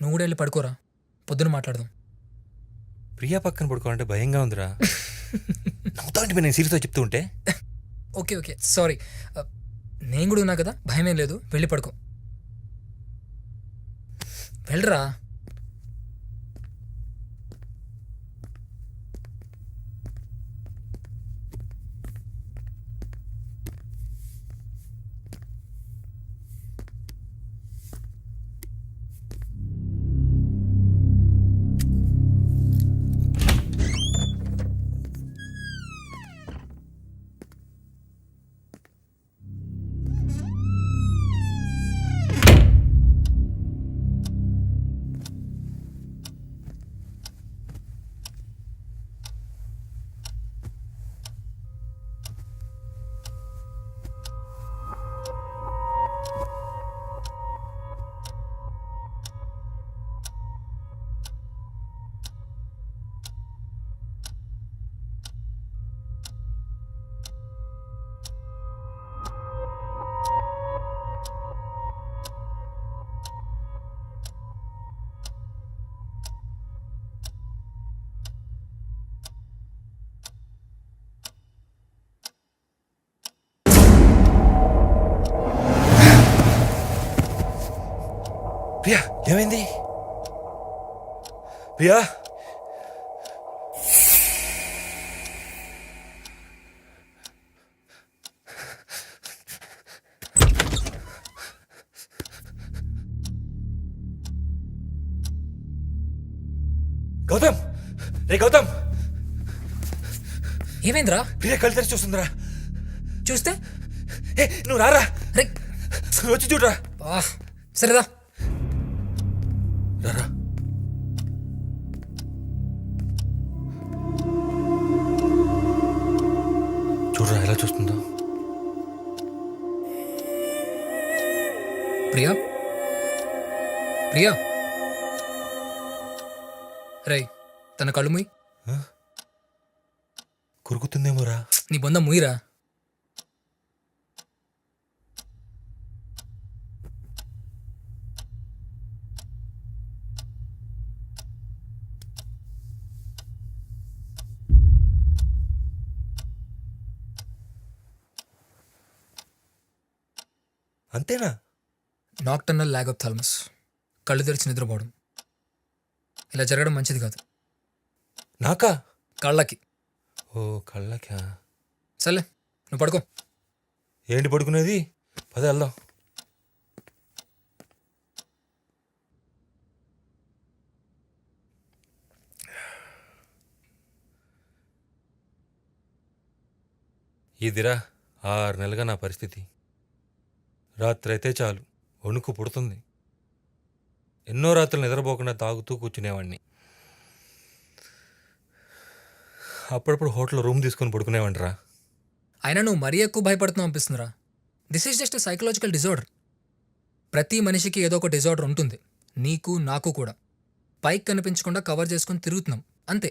నువ్వు కూడా వెళ్ళి పడుకోరా, పొద్దున మాట్లాడదాం. ప్రియా పక్కన పడుకోవాలంటే భయంగా ఉందిరా. నవ్వుతా ఉంటే నేను సీరియస్గా చెప్తూ ఉంటే. Okay sorry. నేను కూడా ఉన్నా కదా, భయమేం లేదు. వెళ్ళి పడుకో, వెళ్ళరా. ప్రియా, ఏమైంది? ప్రియా, గౌతమ్, రే గౌతమ్, ఏమైందిరా? ప్రియా కళ్ళు తెరిచి చూస్తుందిరా. చూస్తే ఏ నువ్వు రారా, రే, వచ్చి చూడరా. సరేదా. రారా. చూడరా ఎలా చూస్తుందో. ప్రియా రేయ్, తన కళ్ళు ముయ్. కురుకుతుందేమోరా. నీ బొంద ముయిరా. అంతేనా? నాక్టర్నల్ ల్యాగ్ ఆఫ్ థాలమస్, కళ్ళు తెరిచి నిద్రపోవడం. ఇలా జరగడం మంచిది కాదు. నాకా? కళ్ళకి. ఓ కళ్ళకా? సర్లే, నువ్వు పడుకో. ఏంటి పడుకునేది? పద వెళ్దాం. ఇదిరా 6 నెలలుగా నా పరిస్థితి. రాత్రి అయితే చాలు వణుకు పుడుతుంది. ఎన్నో రాత్రులు నిద్రపోకుండా తాగుతూ కూర్చునేవాడిని. అప్పుడప్పుడు హోటల్లో రూమ్ తీసుకొని పడుకునేవాడిరా. అయినా నువ్వు మరీ ఎక్కువ భయపడుతున్నావు అనిపిస్తుందిరా. This is just psychological disorder. ప్రతి మనిషికి ఏదో ఒక డిజార్డర్ ఉంటుంది, నీకు నాకు కూడా. పైకి కనిపించకుండా కవర్ చేసుకుని తిరుగుతున్నాం అంతే.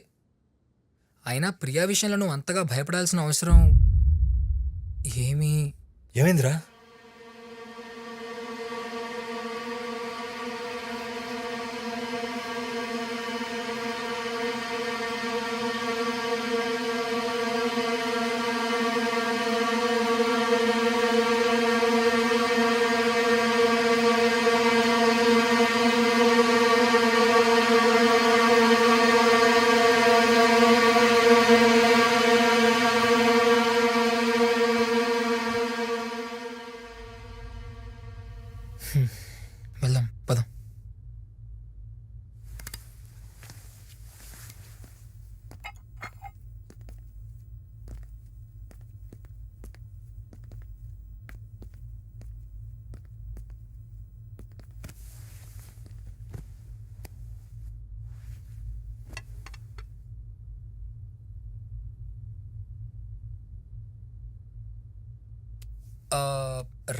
అయినా ప్రియా విషయంలో నువ్వు అంతగా భయపడాల్సిన అవసరం ఏమీ. ఏమైందిరా? వెళ్దాం పదం.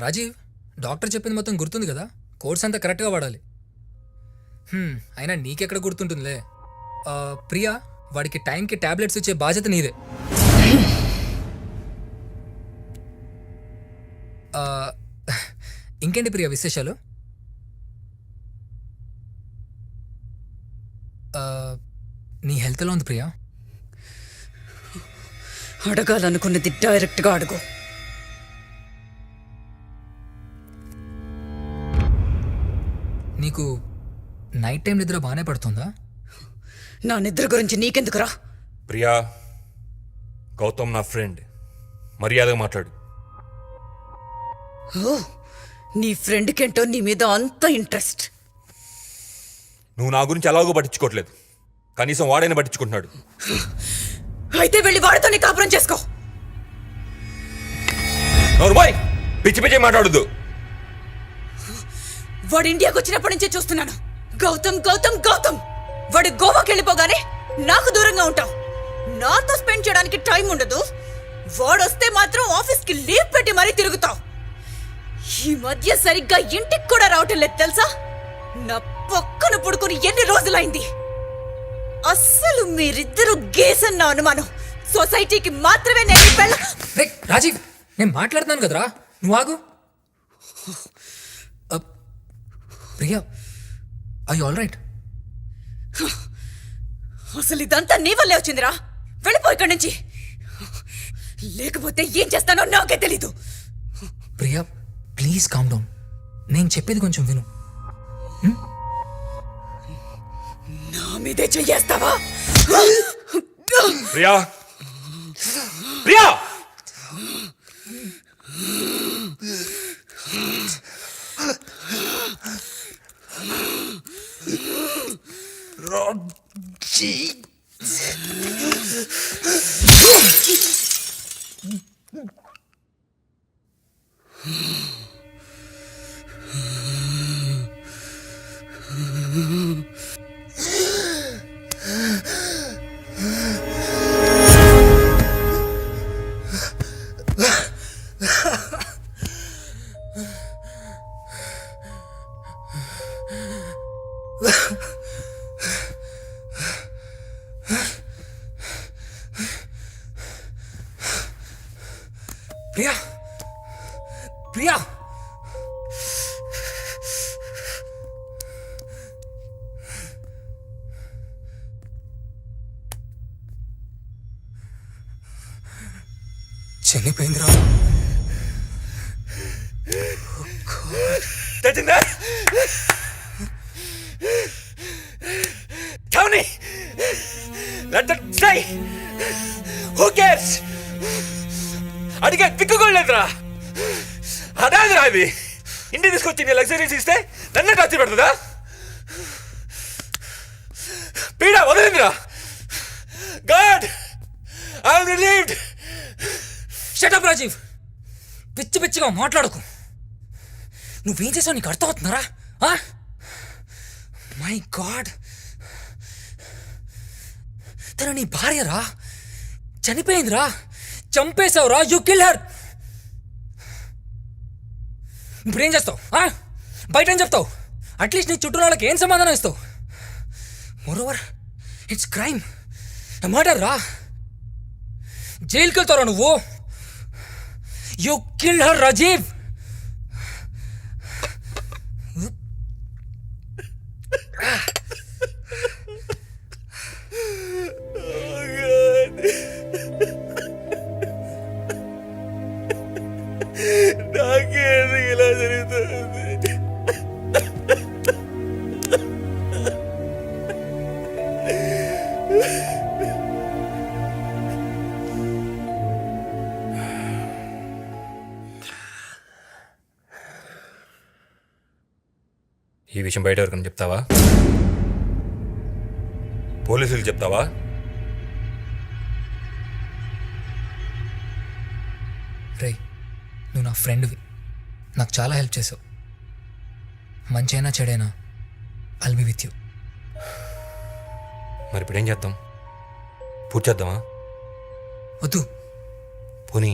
రాజీవ్, డాక్టర్ చెప్పింది మొత్తం గుర్తుంది కదా? కోర్స్ అంతా కరెక్ట్గా వాడాలి. అయినా నీకెక్కడ గుర్తుంటుందిలే. ప్రియా, వాడికి టైంకి టాబ్లెట్స్ ఇచ్చే బాధ్యత నీదే. ఇంకేంటి ప్రియా విశేషాలు? నీ హెల్త్ ఎలా ఉంది ప్రియా? అడగాలనుకున్నది డైరెక్ట్గా అడుగు. నీకు నైట్ టైం నిద్ర బాగానే పడుతుందా? నా నిద్ర గురించి నీకెందుకురా? ప్రియా, గౌతమ్ నా ఫ్రెండ్, మర్యాదగా మాట్లాడు. ఓ, నీ ఫ్రెండ్కేంటో నీ మీద అంత ఇంట్రెస్ట్. నువ్వు నా గురించి ఎలాగో పట్టించుకోవట్లేదు, కనీసం వాడైనా పట్టించుకుంటున్నాడు. అయితే వెళ్ళి వాడితోనే కాపురం చేసుకో. నోర్మోయ్, పిచ్చి పిచ్చి మాట్లాడద్దు. వాడు ఇండియాకి వచ్చినప్పటి నుంచే చూస్తున్నాను. గౌతమ్ గౌతమ్ గౌతమ్. వాడు గోవాకి వెళ్ళిపోగానే నాకు దూరంగా ఉంటావు. నాతో స్పెండ్ చేయడానికి టైం ఉండదు. వాడొస్తే మాత్రం ఆఫీస్కి లీవ్ పెట్టి మరీ తిరుగుతావు. ఈ మధ్య సరిగ్గా ఇంటికి కూడా రావటం లేదు తెలుసా? నా పక్కన పడుకొని ఎన్ని రోజులైంది. అస్సలు మీరిద్దరూ గేసన్న అనుమానం. సొసైటీకి మాత్రమే నేను రాజీవ్, నేను మాట్లాడుతున్నాను కదరా, నువ్వు ఆగు. Priya, I all right? అసలు ఇదంతా నీ వల్లే వచ్చిందిరా. వెళ్ళిపో ఇక్కడి నుంచి, లేకపోతే ఏం చేస్తానో నాకే తెలీదు. ప్రియా ప్లీజ్ కామ్ డౌన్, నేను చెప్పేది కొంచెం విను. నా మీదే చెయ్యేస్తావా? Priya, Priya, Priya, Priya, చనిపోయిందిరా. తెచ్చిందా? Tony, let that stay. Who cares? అడిగే తిక్కుకోలేదురా. అదాదిరా ఇది. ఇంటికి తీసుకొచ్చి నీ లగ్జరీస్ ఇస్తే నన్నే టచ్ పెడుతుందా? పీడ వదిలిందిరా. God, I'm relieved. Shut up Rajiv, పిచ్చి పిచ్చిగా మాట్లాడకు. నువ్వేం చేసావు నీకు అర్థమవుతున్నారా? మై గాడ్, తన నీ భార్యరా, చనిపోయిందిరా, చంపేశావురా. You kill her. ఇప్పుడేం చేస్తావు? బయట ఏం చెప్తావు? అట్లీస్ట్ నీ చుట్టూ వాళ్ళకి ఏం సమాధానం ఇస్తావు? మోరోవర్ ఇట్స్ క్రైమ్, మర్డర్ రా. జైలుకి వెళ్తారా నువ్వు? You kill her Rajiv. నాకేందుకు ఇలా జరుగుతుంది? ఈ విషయం బయట ఎవరికైనా చెప్తావా? పోలీసులకు చెప్తావా? రే, నువ్వు నా ఫ్రెండ్వి, నాకు చాలా హెల్ప్ చేసావు. మంచైనా చెడైనా ఐల్ బి విత్ యూ. మరి ఇప్పుడు ఏం చేద్దాం? పూర్తి చేద్దామా? వద్దు, పోనీ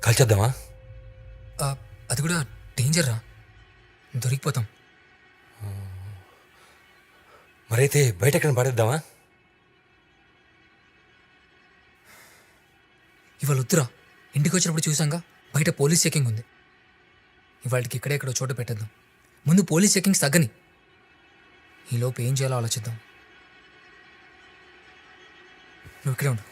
కాల్చేద్దామా? అది కూడా డేంజర్ రా, దొరికిపోతాం. మరైతే బయట ఎక్కడ పడేద్దామా? ఇవాళ వద్దురా, ఇంటికి వచ్చినప్పుడు చూసాంగా బయట పోలీస్ చెకింగ్ ఉంది. ఇవాళకి ఇక్కడెక్కడో చోట పెట్టేద్దాం. ముందు పోలీస్ చెకింగ్స్ తగ్గని, ఈలోపు ఏం చేయాలో ఆలోచిద్దాం. నువ్వు ఇక్కడే ఉండు.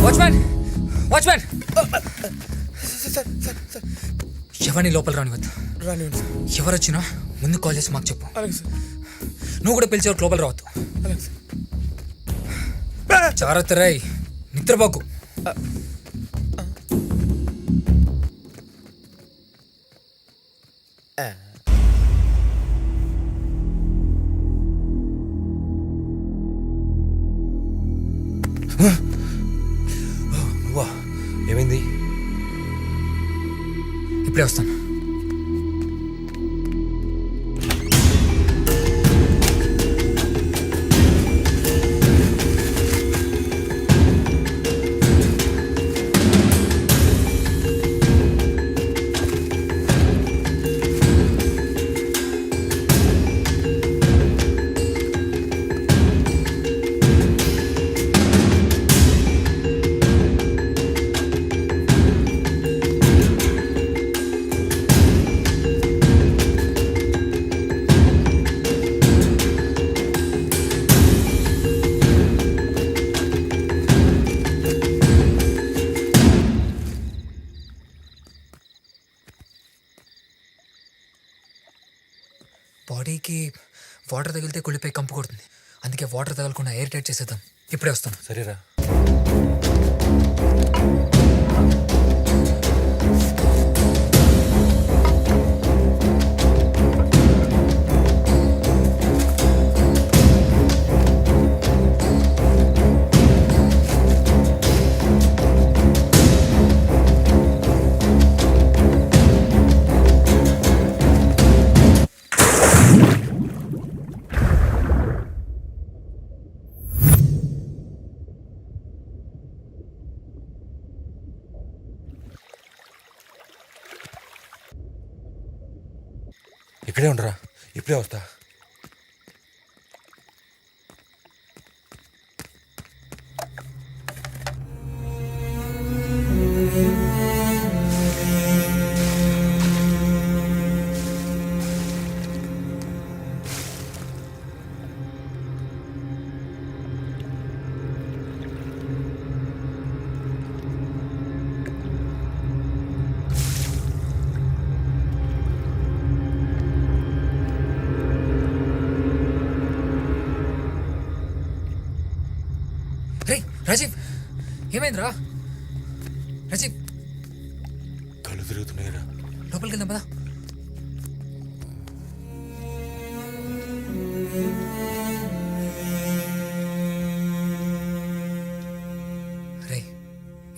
వాచ్మ్యాన్, వాచ్మ్యాన్, ఎవరిని లోపల రానివద్దు. రానివ్వండి సార్. ఎవరు వచ్చినా ముందు కాల్ చేసి మాకు చెప్పు. అలాగే సార్. నువ్వు కూడా పిలిచి ఎవరికి లోపల రావద్దు. అలాగే సార్. జాగ్రత్త రాయ్, నిద్రపోకు. వా, ఏమైంది? ఇప్పుడే వస్తాను. బాడీకి వాటర్ తగిలితే కుళ్ళిపోయి కంపు కొడుతుంది. అందుకే వాటర్ తగలకుండా ఎయిర్ టైట్ చేసేద్దాం. ఇప్పుడే వస్తాను. సరేరా. ఇక్కడే ఉండరా, ఇప్పుడే వస్తా. రే రాజీవ్, ఏమైందిరా? రాజీవ్, కళ్ళు తిరుగుతున్నాయిరా. లోపలికి వెళ్దాం పదా. రే,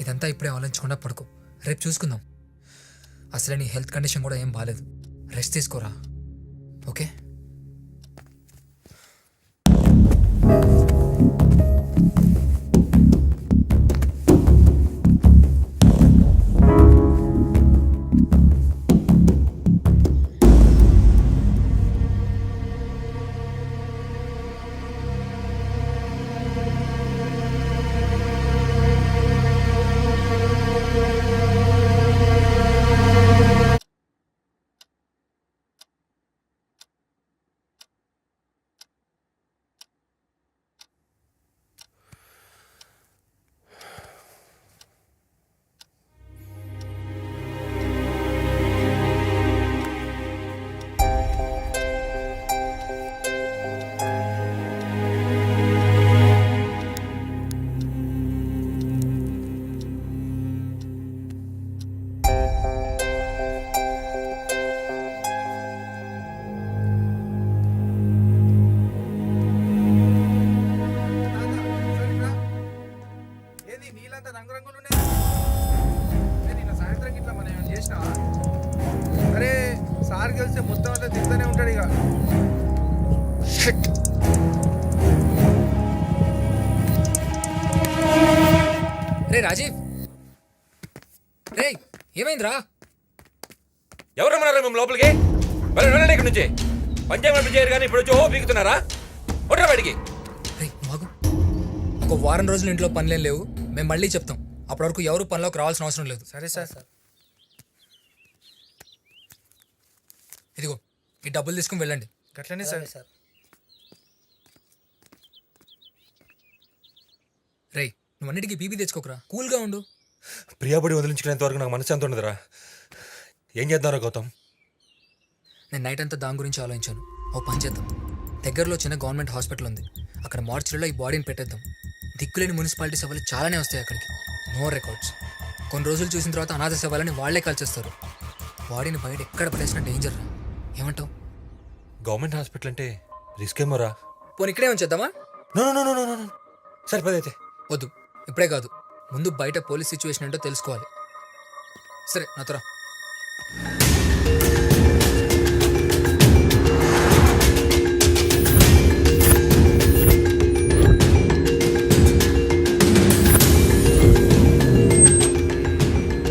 ఇదంతా ఇప్పుడే ఆలోచించకుండా పడుకో. రేపు చూసుకుందాం. అసలే నీ హెల్త్ కండిషన్ కూడా ఏం బాగాలేదు. రెస్ట్ తీసుకోరా ఓకే. అరే సార్ కలిస్తే మొత్తం అంతా తింటూనే ఉంటాడు ఇక. రే రాజీవ్, రే ఏమైందిరా? ఎవరు రమ్మన్నారా మేము లోపలికి? వెళ్ళండి ఇక్కడ నుంచి. పంచాయతీ చేయరు కానీ ఇప్పుడు వచ్చి ఓ పీకుతున్నారా? కొట్టరా బయటికి. రే మాకు ఒక వారం రోజులు ఇంట్లో పనులేం లేవు, మేము మళ్ళీ చెప్తాం. అప్పటి వరకు ఎవరు పనిలోకి రావాల్సిన అవసరం లేదు. సరే సార్. ఇదిగో ఈ డబ్బులు తీసుకుని వెళ్ళండి. గట్లనే సార్. రే నువ్వు అన్నిటికీ బీబీ తెచ్చుకోకరా, కూల్గా ఉండు. ప్రియాబడి వదిలించుకునేంత వరకు నాకు మనసు అంత ఉండదురా. ఏం చేద్దాంరా గౌతమ్? నేను నైట్ అంతా దాని గురించి ఆలోచించాను. ఓ పని చేద్దాం, దగ్గరలో చిన్న గవర్నమెంట్ హాస్పిటల్ ఉంది, అక్కడ మార్చిలో ఈ బాడీని పెట్టేద్దాం. దిక్కులేని మున్సిపాలిటీ సభలు చాలానే వస్తాయి అక్కడికి, నో రికార్డ్స్. కొన్ని రోజులు చూసిన తర్వాత అనాథ సభలని వాళ్లే కాల్చేస్తారు. బాడీని బయట ఎక్కడ పడేసిన డేంజర్ రా. ఏమంటావు? గవర్నమెంట్ హాస్పిటల్ అంటే రిస్క్ ఏమోరా. పోనీ ఇక్కడే ఉంచేద్దామా? నో సరిపోదైతే. వద్దు, ఇప్పుడే కాదు, ముందు బయట పోలీస్ సిచ్యువేషన్ ఏంటో తెలుసుకోవాలి. సరే నాతో రా.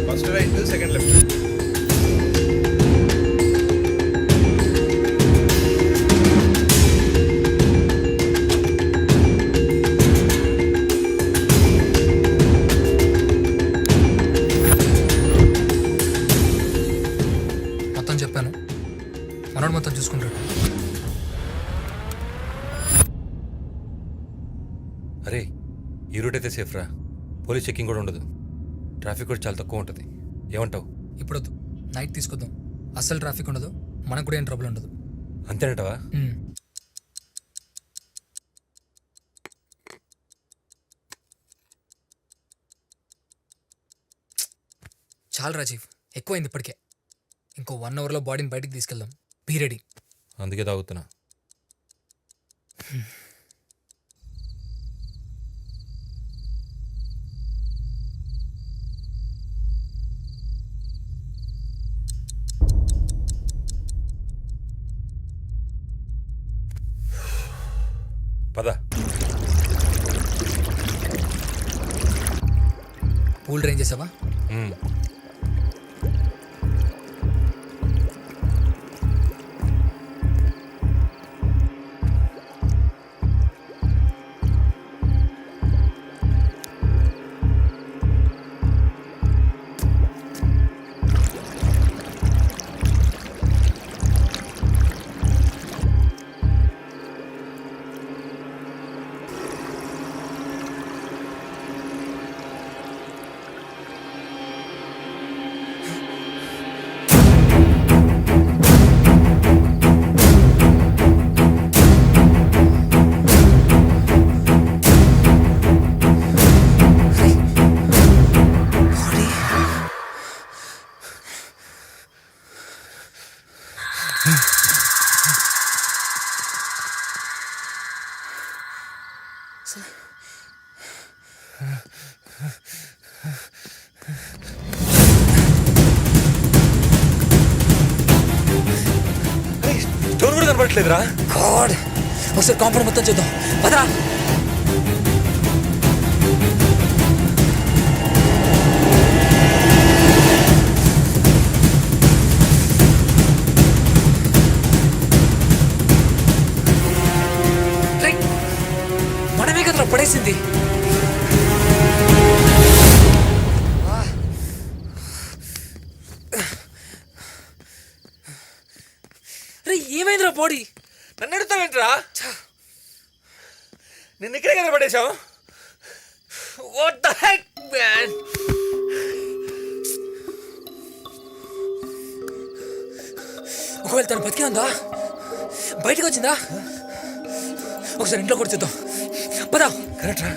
First right second left. మొత్తం చెప్పాను, మనోడు మొత్తం చూసుకుంటాడు. అరే ఈ రూట్ అయితే సేఫ్ రా. పోలీస్ చెకింగ్ కూడా ఉండదు, ట్రాఫిక్ కూడా చాలా తక్కువ ఉంటుంది. ఏమంటావు? ఇప్పుడు వద్దు, నైట్ తీసుకొద్దాం. అస్సలు ట్రాఫిక్ ఉండదు, మనకు కూడా ఏం ట్రబుల్ ఉండదు. అంతేనంటావా? చాలు రాజీవ్, ఎక్కువైంది ఇప్పటికే. ఇంకో 1 అవర్లో బాడీని బయటికి తీసుకెళ్దాం. Be ready. అందుకే తాగుతున్నా. పద. పూల్ డ్రైన్ చేసావా? కనబడట్లేదురా. గాడ్ ఒకసారి కాంపౌండ్ మొత్తం చూద్దాం పదరా. రేయ్, మనమే కదరా పడేసింది. రే ఏమైందిరా బాడీ? నన్ను ఎడుతావేంట్రా? నిన్ను ఇక్కడే కదా పడేశావు. What the heck man. ఒకవేళ తను బతికే ఉందా, బయటకు వచ్చిందా? ఒకసారి ఇంట్లో కూడా చూద్దాం పదా. కరెక్ట్ రా.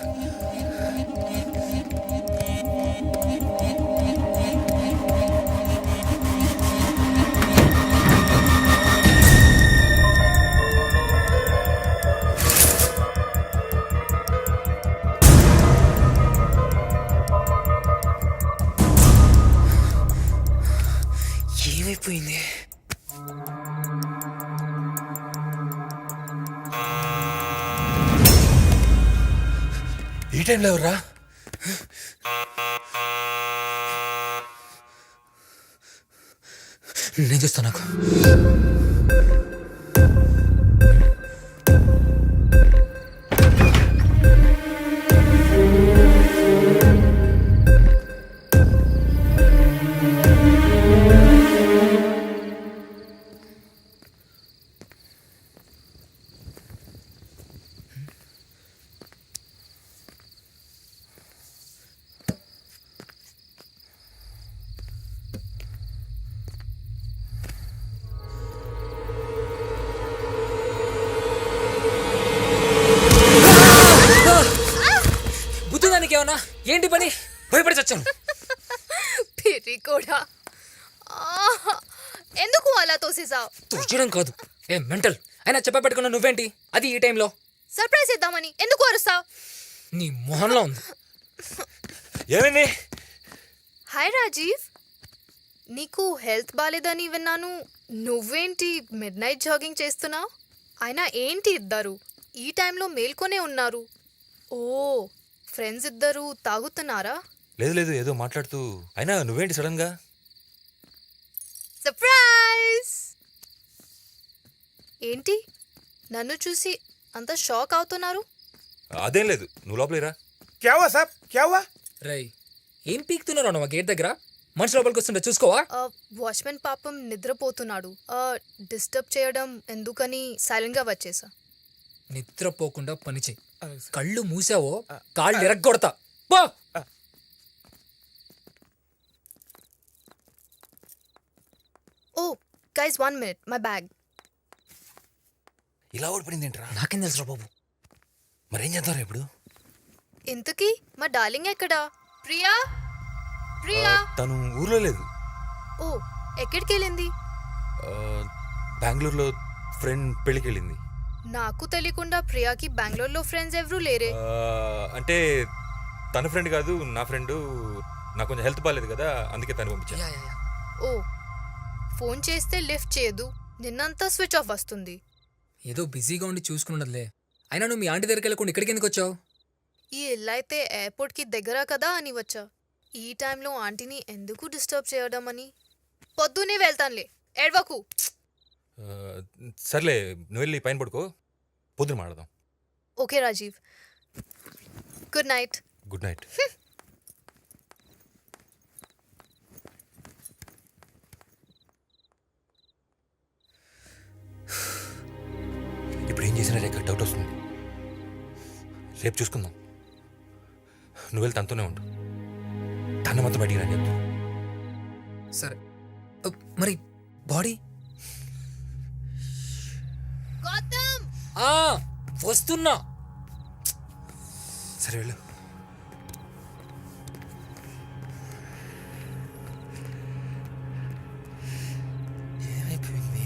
ఏమైపోయింది? ఈ టైంలో ఎవర్రా? నేను చూస్తాను. నాకు బుద్ధిదానికి ఏమన్నా ఏంటి పని? భయపడి చచ్చాను. పిరి కూడా ఎందుకు అలా తోసేసావు? తుచ్చడం కాదు ఏ మెంటల్ అయినా చెప్పబెట్టుకున్నా నువ్వేంటి అది ఈ టైంలో? సర్ప్రైజ్ ఇద్దామని ఎందుకు అరుస్తావు? నీ మొహంలో ఉంది. ఏమైంది? హాయ్ రాజీవ్, నీకు హెల్త్ బాలేదని విన్నాను. నువ్వేంటి మిడ్ నైట్ జాగింగ్ చేస్తున్నావు? అయినా ఏంటి ఇద్దరు ఈ టైంలో మేల్కొనే ఉన్నారు? ఓ ఫ్రెండ్స్ ఇద్దరు తాగుతున్నారా? లేదు లేదు, ఏదో మాట్లాడుతూ. అయినా నువ్వేంటి సడన్ గా? సర్ప్రైజ్! ఏంటి నన్ను చూసి అంత షాక్ అవుతున్నారు? అదేం లేదు, నువ్వు లోపలేరా. క్యావా సాబ్ క్యావా? రై ఏం పీక్తున్నారా నువ్వు గేట్ దగ్గర? మనిషి లోపలికి వస్తుంటే చూసుకోవా? వాచ్మెన్ పాపం నిద్రపోతున్నాడు. డిస్టర్బ్ చేయడం ఎందుకని సైలెంట్గా వచ్చేసా. నిద్రపోకుండా పని చెయ్యి. కళ్ళు మూసావో కాళ్ళు ఎరగొడతా. పో. ఓ గైస్ 1 minute, మై బ్యాగ్. ఇలా ఓడిపోయింది ఏంట్రా? నాకేం తెలుసురా బాబు. మరేం చేద్దాం ఇప్పుడు? ఇంతకీ మా డార్లింగ్ ఎక్కడా? ప్రియా ప్రియా. తను ఊర్లో లేదు. ఓ ఎక్కడికి వెళ్ళింది? బెంగళూరులో ఫ్రెండ్ పెళ్ళికి వెళ్ళింది. నాకు తెలియకుండా ప్రియాకి బెంగళూరులో ఫ్రెండ్స్ ఎవరూ లేరే. అంటే తన ఫ్రెండ్ కాదు, నా ఫ్రెండ్. నాకు కొంచెం హెల్త్ బాగాలేదు కదా, అందుకే తను పంపించాను. ఓ ఫోన్ చేస్తే లిఫ్ట్ చేయదు, నిన్నంతా స్విచ్ ఆఫ్ వస్తుంది. ఏదో బిజీగా ఉండి చూసుకున్నట్లే. అయినా నువ్వు మీ ఆంటీ దగ్గరికి వెళ్ళకుండా ఇక్కడికి ఎందుకు వచ్చావు? ఈ ఇల్లు అయితే ఎయిర్పోర్ట్కి దగ్గర కదా అని వచ్చా. ఈ టైంలో ఆంటీని ఎందుకు డిస్టర్బ్ చేయడం అని. పొద్దునే వెళ్తానులే, ఏడ్వకు. సర్లే, నువ్వు వెళ్ళి పైన పడుకో, పొద్దున మాట్లాడదాం. Okay Rajiv, good night. Good night. ఇప్పుడు ఏం చేసినా రేఖ డౌట్ వస్తుంది. రేపు చూసుకుందాం. నువ్వు వెళ్ళి తనతోనే ఉండు. తన మొత్తం బయటికి రాని చెప్తాను. సరే మరి బాడీ? గౌతమ్ వస్తున్నా. సరే వెళ్ళు. ఏమైపోయింది?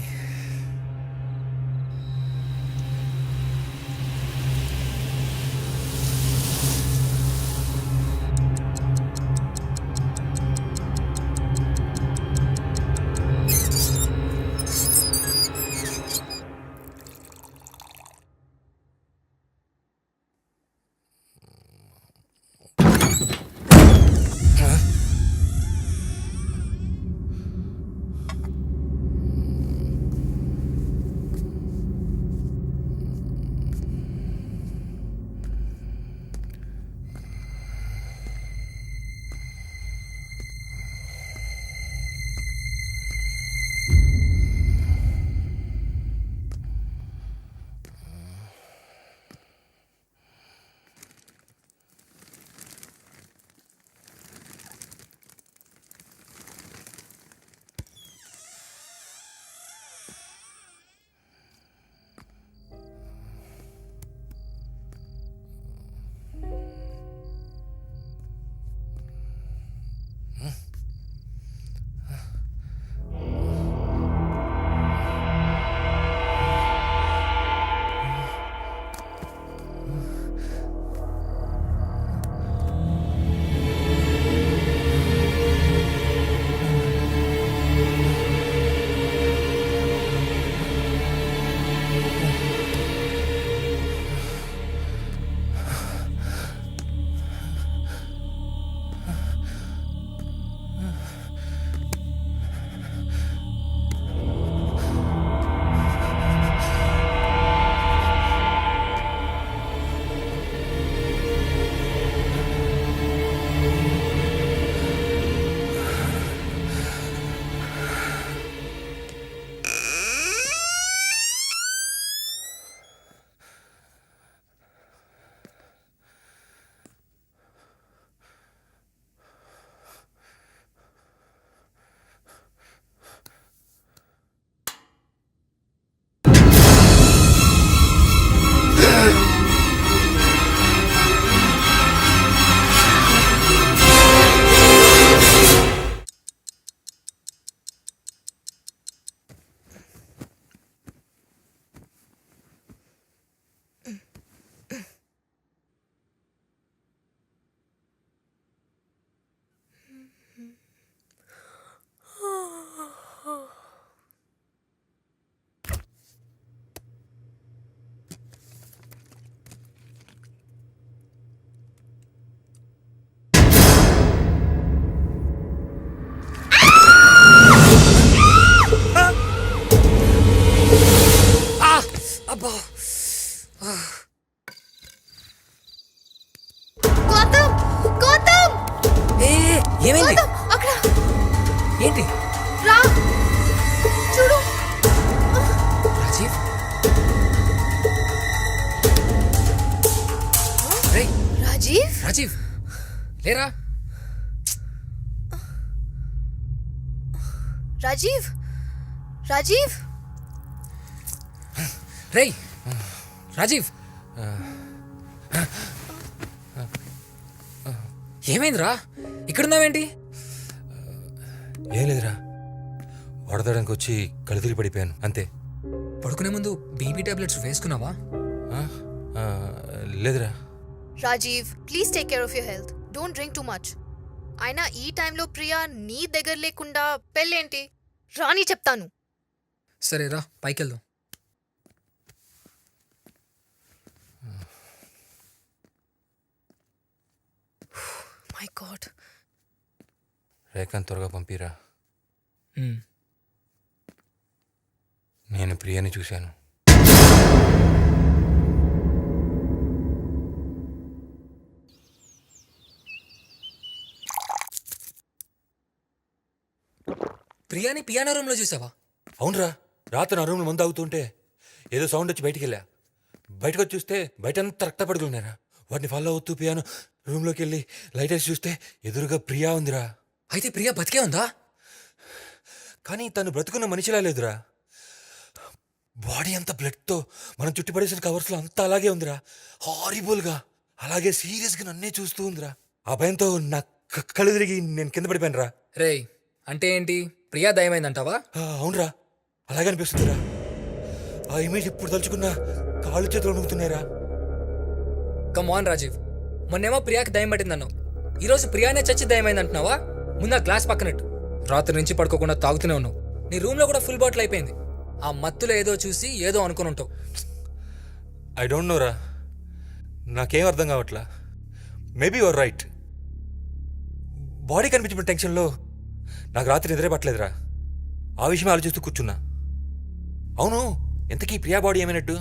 ఏంటి రా చూడు. రాజీవ్ రేయ్ రాజీవ్ రాజీవ్ లేరా రాజీవ్ రాజీవ్ రేయ్ రాజీవ్ ఏమైందిరా ఇక్కడున్నావేంటి? ఏం లేదురా, వడదడానికి వచ్చి కళ్ళు తిరిగి పడిపోయాను అంతే. పడుకునే ముందు బీపీ టాబ్లెట్స్ వేసుకున్నావా? ఆ? ఆ, లేదురా. Rajiv please take care of your health. Don't drink too much. అయినా ఈ టైంలో ప్రియా నీ దగ్గర లేకుండా పెళ్ళేంటి? రాని చెప్తాను. సరే రా పైకి వెళ్దాం. My God. రేఖను త్వరగా పంపిరా. ఉమ్. నేను ప్రియని చూశాను. ప్రియాని పియానో రూమ్లో చూసావా? అవునరా, రాత్రి నా రూమ్లో మందు అవుతుంటే ఏదో సౌండ్ వచ్చి బయటికి వెళ్ళా. బయటకు వచ్చి చూస్తే బయట అంతా రక్తపడుకులు ఉన్నారా. వాటిని ఫాలో అవుతూ పియాను రూమ్లోకి వెళ్ళి లైట్ వేసి చూస్తే ఎదురుగా ప్రియా ఉందిరా. అయితే ప్రియా బతికే ఉందా? కానీ తను బ్రతుకున్న మనిషిలా లేదురా. బాడీ అంతా బ్లడ్తో మనం చుట్టుపడేసిన కవర్స్లో అంతా అలాగే ఉందిరా. హారిబుల్గా అలాగే సీరియస్గా నన్నే చూస్తూ ఉందిరా. ఆ భయంతో నా కళ్ళు తిరిగి నేను కింద పడిపోయాను రా. రేయ్ అంటే ఏంటి, ప్రియా దయమైందంటావా? అవునరా, అలాగే అనిపిస్తుందిరా. ఆ ఇమేజ్ ఎప్పుడు తలుచుకున్నా కాళ్ళు చేతులు వణుకుతున్నాయిరా. కమ్ ఆన్ రాజీవ్, మొన్నేమో ప్రియాకి దయం పట్టిందన్నావు, ఈరోజు ప్రియానే చచ్చి దయమైందంటున్నావా? ముందు ఆ గ్లాస్ పక్కనట్టు. రాత్రి నుంచి పడుకోకుండా తాగుతూనే ఉన్నావు. నీ రూమ్లో కూడా ఫుల్ బాటిల్ అయిపోయింది. ఆ మత్తులో ఏదో చూసి ఏదో అనుకుని ఉంటావు. ఐ డోంట్ నోరా, నాకేం అర్థం కావట్లా. Maybe your right. బాడీ కనిపించిన టెన్షన్లో నాకు రాత్రి నిద్రే పట్టలేదురా. ఆ విషయం ఆలోచిస్తూ కూర్చున్నా. అవును, ఎంతకీ ప్రియా బాడీ ఏమైనట్టు?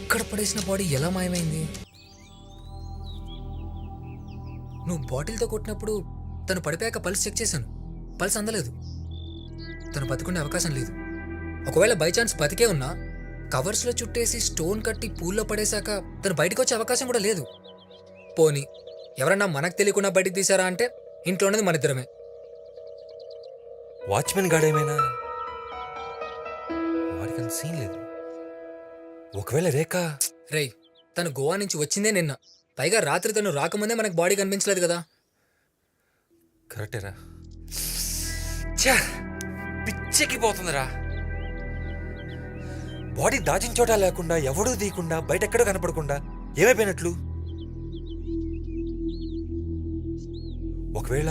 ఇక్కడ పడేసిన బాడీ ఎలా మాయమైంది? నువ్వు బాటిల్తో కొట్టినప్పుడు తను పడిపోయాక పల్స్ చెక్ చేశాను, పల్స్ అందలేదు. తను బతుకునే అవకాశం లేదు. ఒకవేళ బై ఛాన్స్ బతికే ఉన్నా కవర్స్లో చుట్టేసి స్టోన్ కట్టి పూల్లో పడేశాక తను బయటకు వచ్చే అవకాశం కూడా లేదు. పోనీ ఎవరన్నా మనకు తెలియకుండా బయటికి తీసారా అంటే ఇంట్లో ఉన్నది మన ఇద్దరమే. వాచ్మెన్ గాడేమైనా? వాడికి అంత సీన్ లేదు. ఒకవేళ రేఖ? రేయ్ తను గోవా నుంచి వచ్చిందే నిన్న, పైగా రాత్రి తను రాకముందే మనకు బాడీ కనిపించలేదు కదా. కరెక్టేరా. పిచ్చెక్కి పోతుందిరా. బాడీ దాచిన చోట లేకుండా ఎవడూ తీయకుండా బయట ఎక్కడో కనపడకుండా ఏమైపోయినట్లు? ఒకవేళ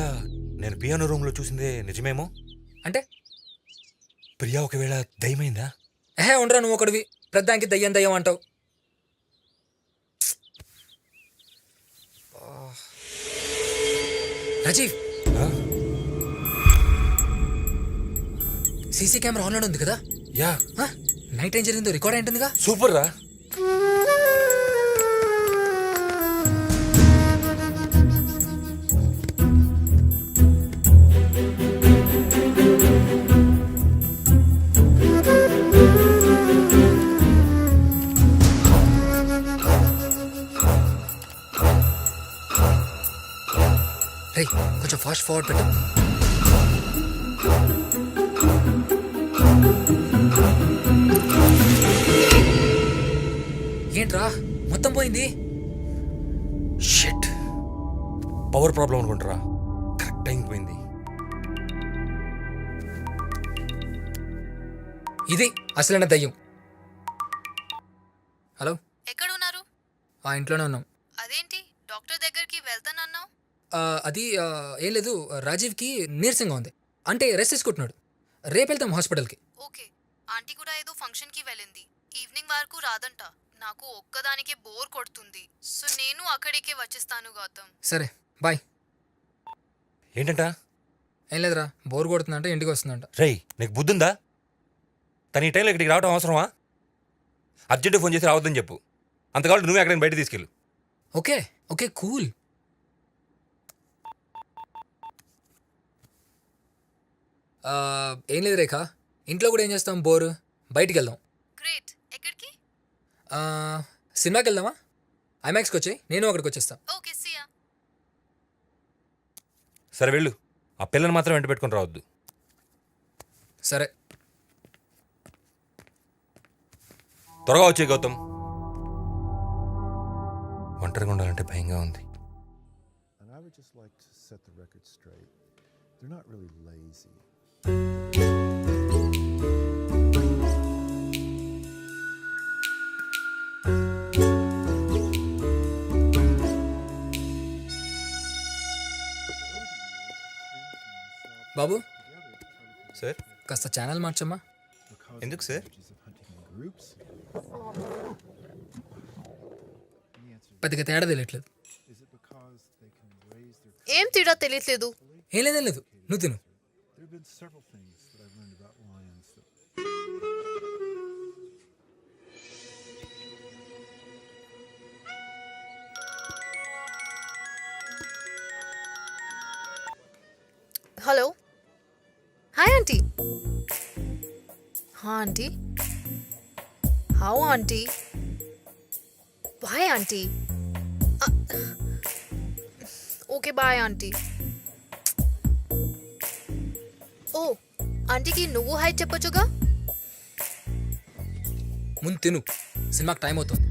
నేను పియానో రూమ్లో చూసిందే నిజమేమో. అంటే ప్రియా ఒకవేళ దయమైందా? ఉండరా నువ్వు ఒకడివి, ప్రద్దానికి దయ్యం దయ్యం అంటావు. రాజీవ్, ఆ? సీసీ కెమెరా ఆన్లో ఉంది కదా? యా. నైట్ ఏం జరిగిందో రికార్డ్ అయింటుందిగా. సూపర్ రా. రేయ్ కొంచెం ఫాస్ట్ ఫార్వర్డ్ పెట్టు. ఏంట్రా మొత్తం పోయింది? షిట్, పవర్ ప్రాబ్లం అనుకుంటారా. కరెక్ట్ టైం పోయింది. ఇది అసలైన దయ్యం. హలో, ఎక్కడున్నారు? ఆ ఇంట్లోనే ఉన్నాం. అదేంటి డాక్టర్ దగ్గరికి వెళ్తానన్నావు? అది ఏం లేదు, రాజీవ్కి నీరసంగా ఉంది, అంటే రెస్ట్ తీసుకుంటున్నాడు. రేపు వెళ్తాం హాస్పిటల్కి. ఓకే. ఆంటీ కూడా ఏదో ఫంక్షన్కి వెళ్ళింది, ఈవినింగ్ వరకు రాదంట. నాకు ఒక్కదానికి బోర్ కొడుతుంది, సో నేను అక్కడికే వచ్చేస్తాను గౌతమ్. సరే బాయ్. ఏంటంట? ఏం లేదురా బోర్ కొడుతుందంట ఇంటికి వస్తుందంట. రేయ్ నీకు బుద్ధుందా? తను ఈ టైంలో ఇక్కడికి రావడం అవసరమా? అర్జెంట్ ఫోన్ చేసి రావద్దని చెప్పు. అంతకాలం నువ్వు ఎక్కడైనా బయట తీసుకెళ్ళు. Okay okay cool. ఏం లేదు రేఖ, ఇంట్లో కూడా ఏం చేస్తాం, బోర్, బయటికి వెళ్దాం. గ్రేట్. ఎక్కడికి? ఆ, సినిమాకి వెళ్దామా? ఐమాక్స్కి వచ్చాయి, నేను అక్కడికి వచ్చేస్తా. ఓకే సియా. సరే వెళ్ళు, ఆ పిల్లని మాత్రం వెంట పెట్టుకుని రావద్దు. సరే. త్వరగా వచ్చే గౌతమ్. ఒంటరిగా ఉండాలంటే భయంగా ఉంది. And I would just like to set the record straight. They're not really lazy. Babu sir కాస్త ఛానల్ మార్చమ్మా. ఎందుకు సార్? Groups? పెద్దగా తేడా తెలియట్లేదు. Is it because they can raise their... ఏం తేడా తెలియట్లేదు. ఏం లేదేం లేదు, నువ్వు తిను. There have been several things that I've learned about lions that... hello. Hi aunty. హా aunty. How aunty? Bye aunty. Okay bye aunty. Oh ఆంటీకి నువ్వు హాయ్ చెప్పొచ్చుగా. ముందు తిను, సినిమాకి టైం అవుతుంది.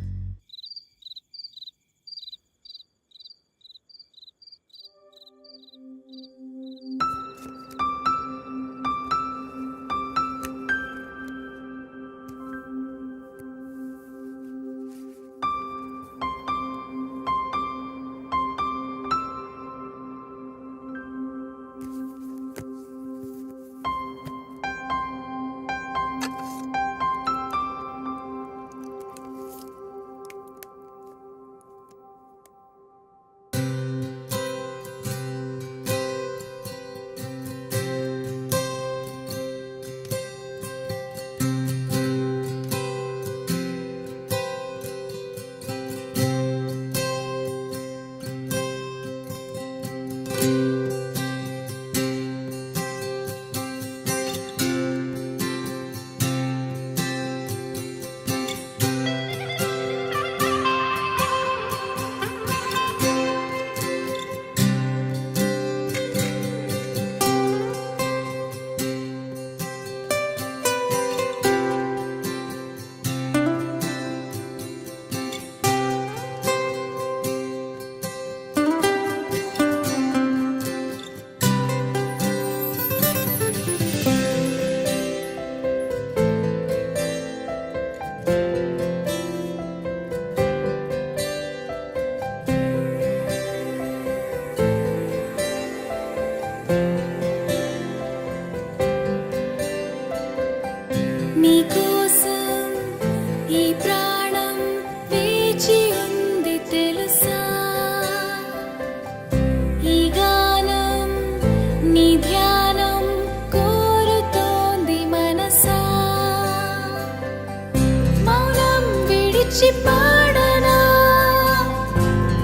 పాడనా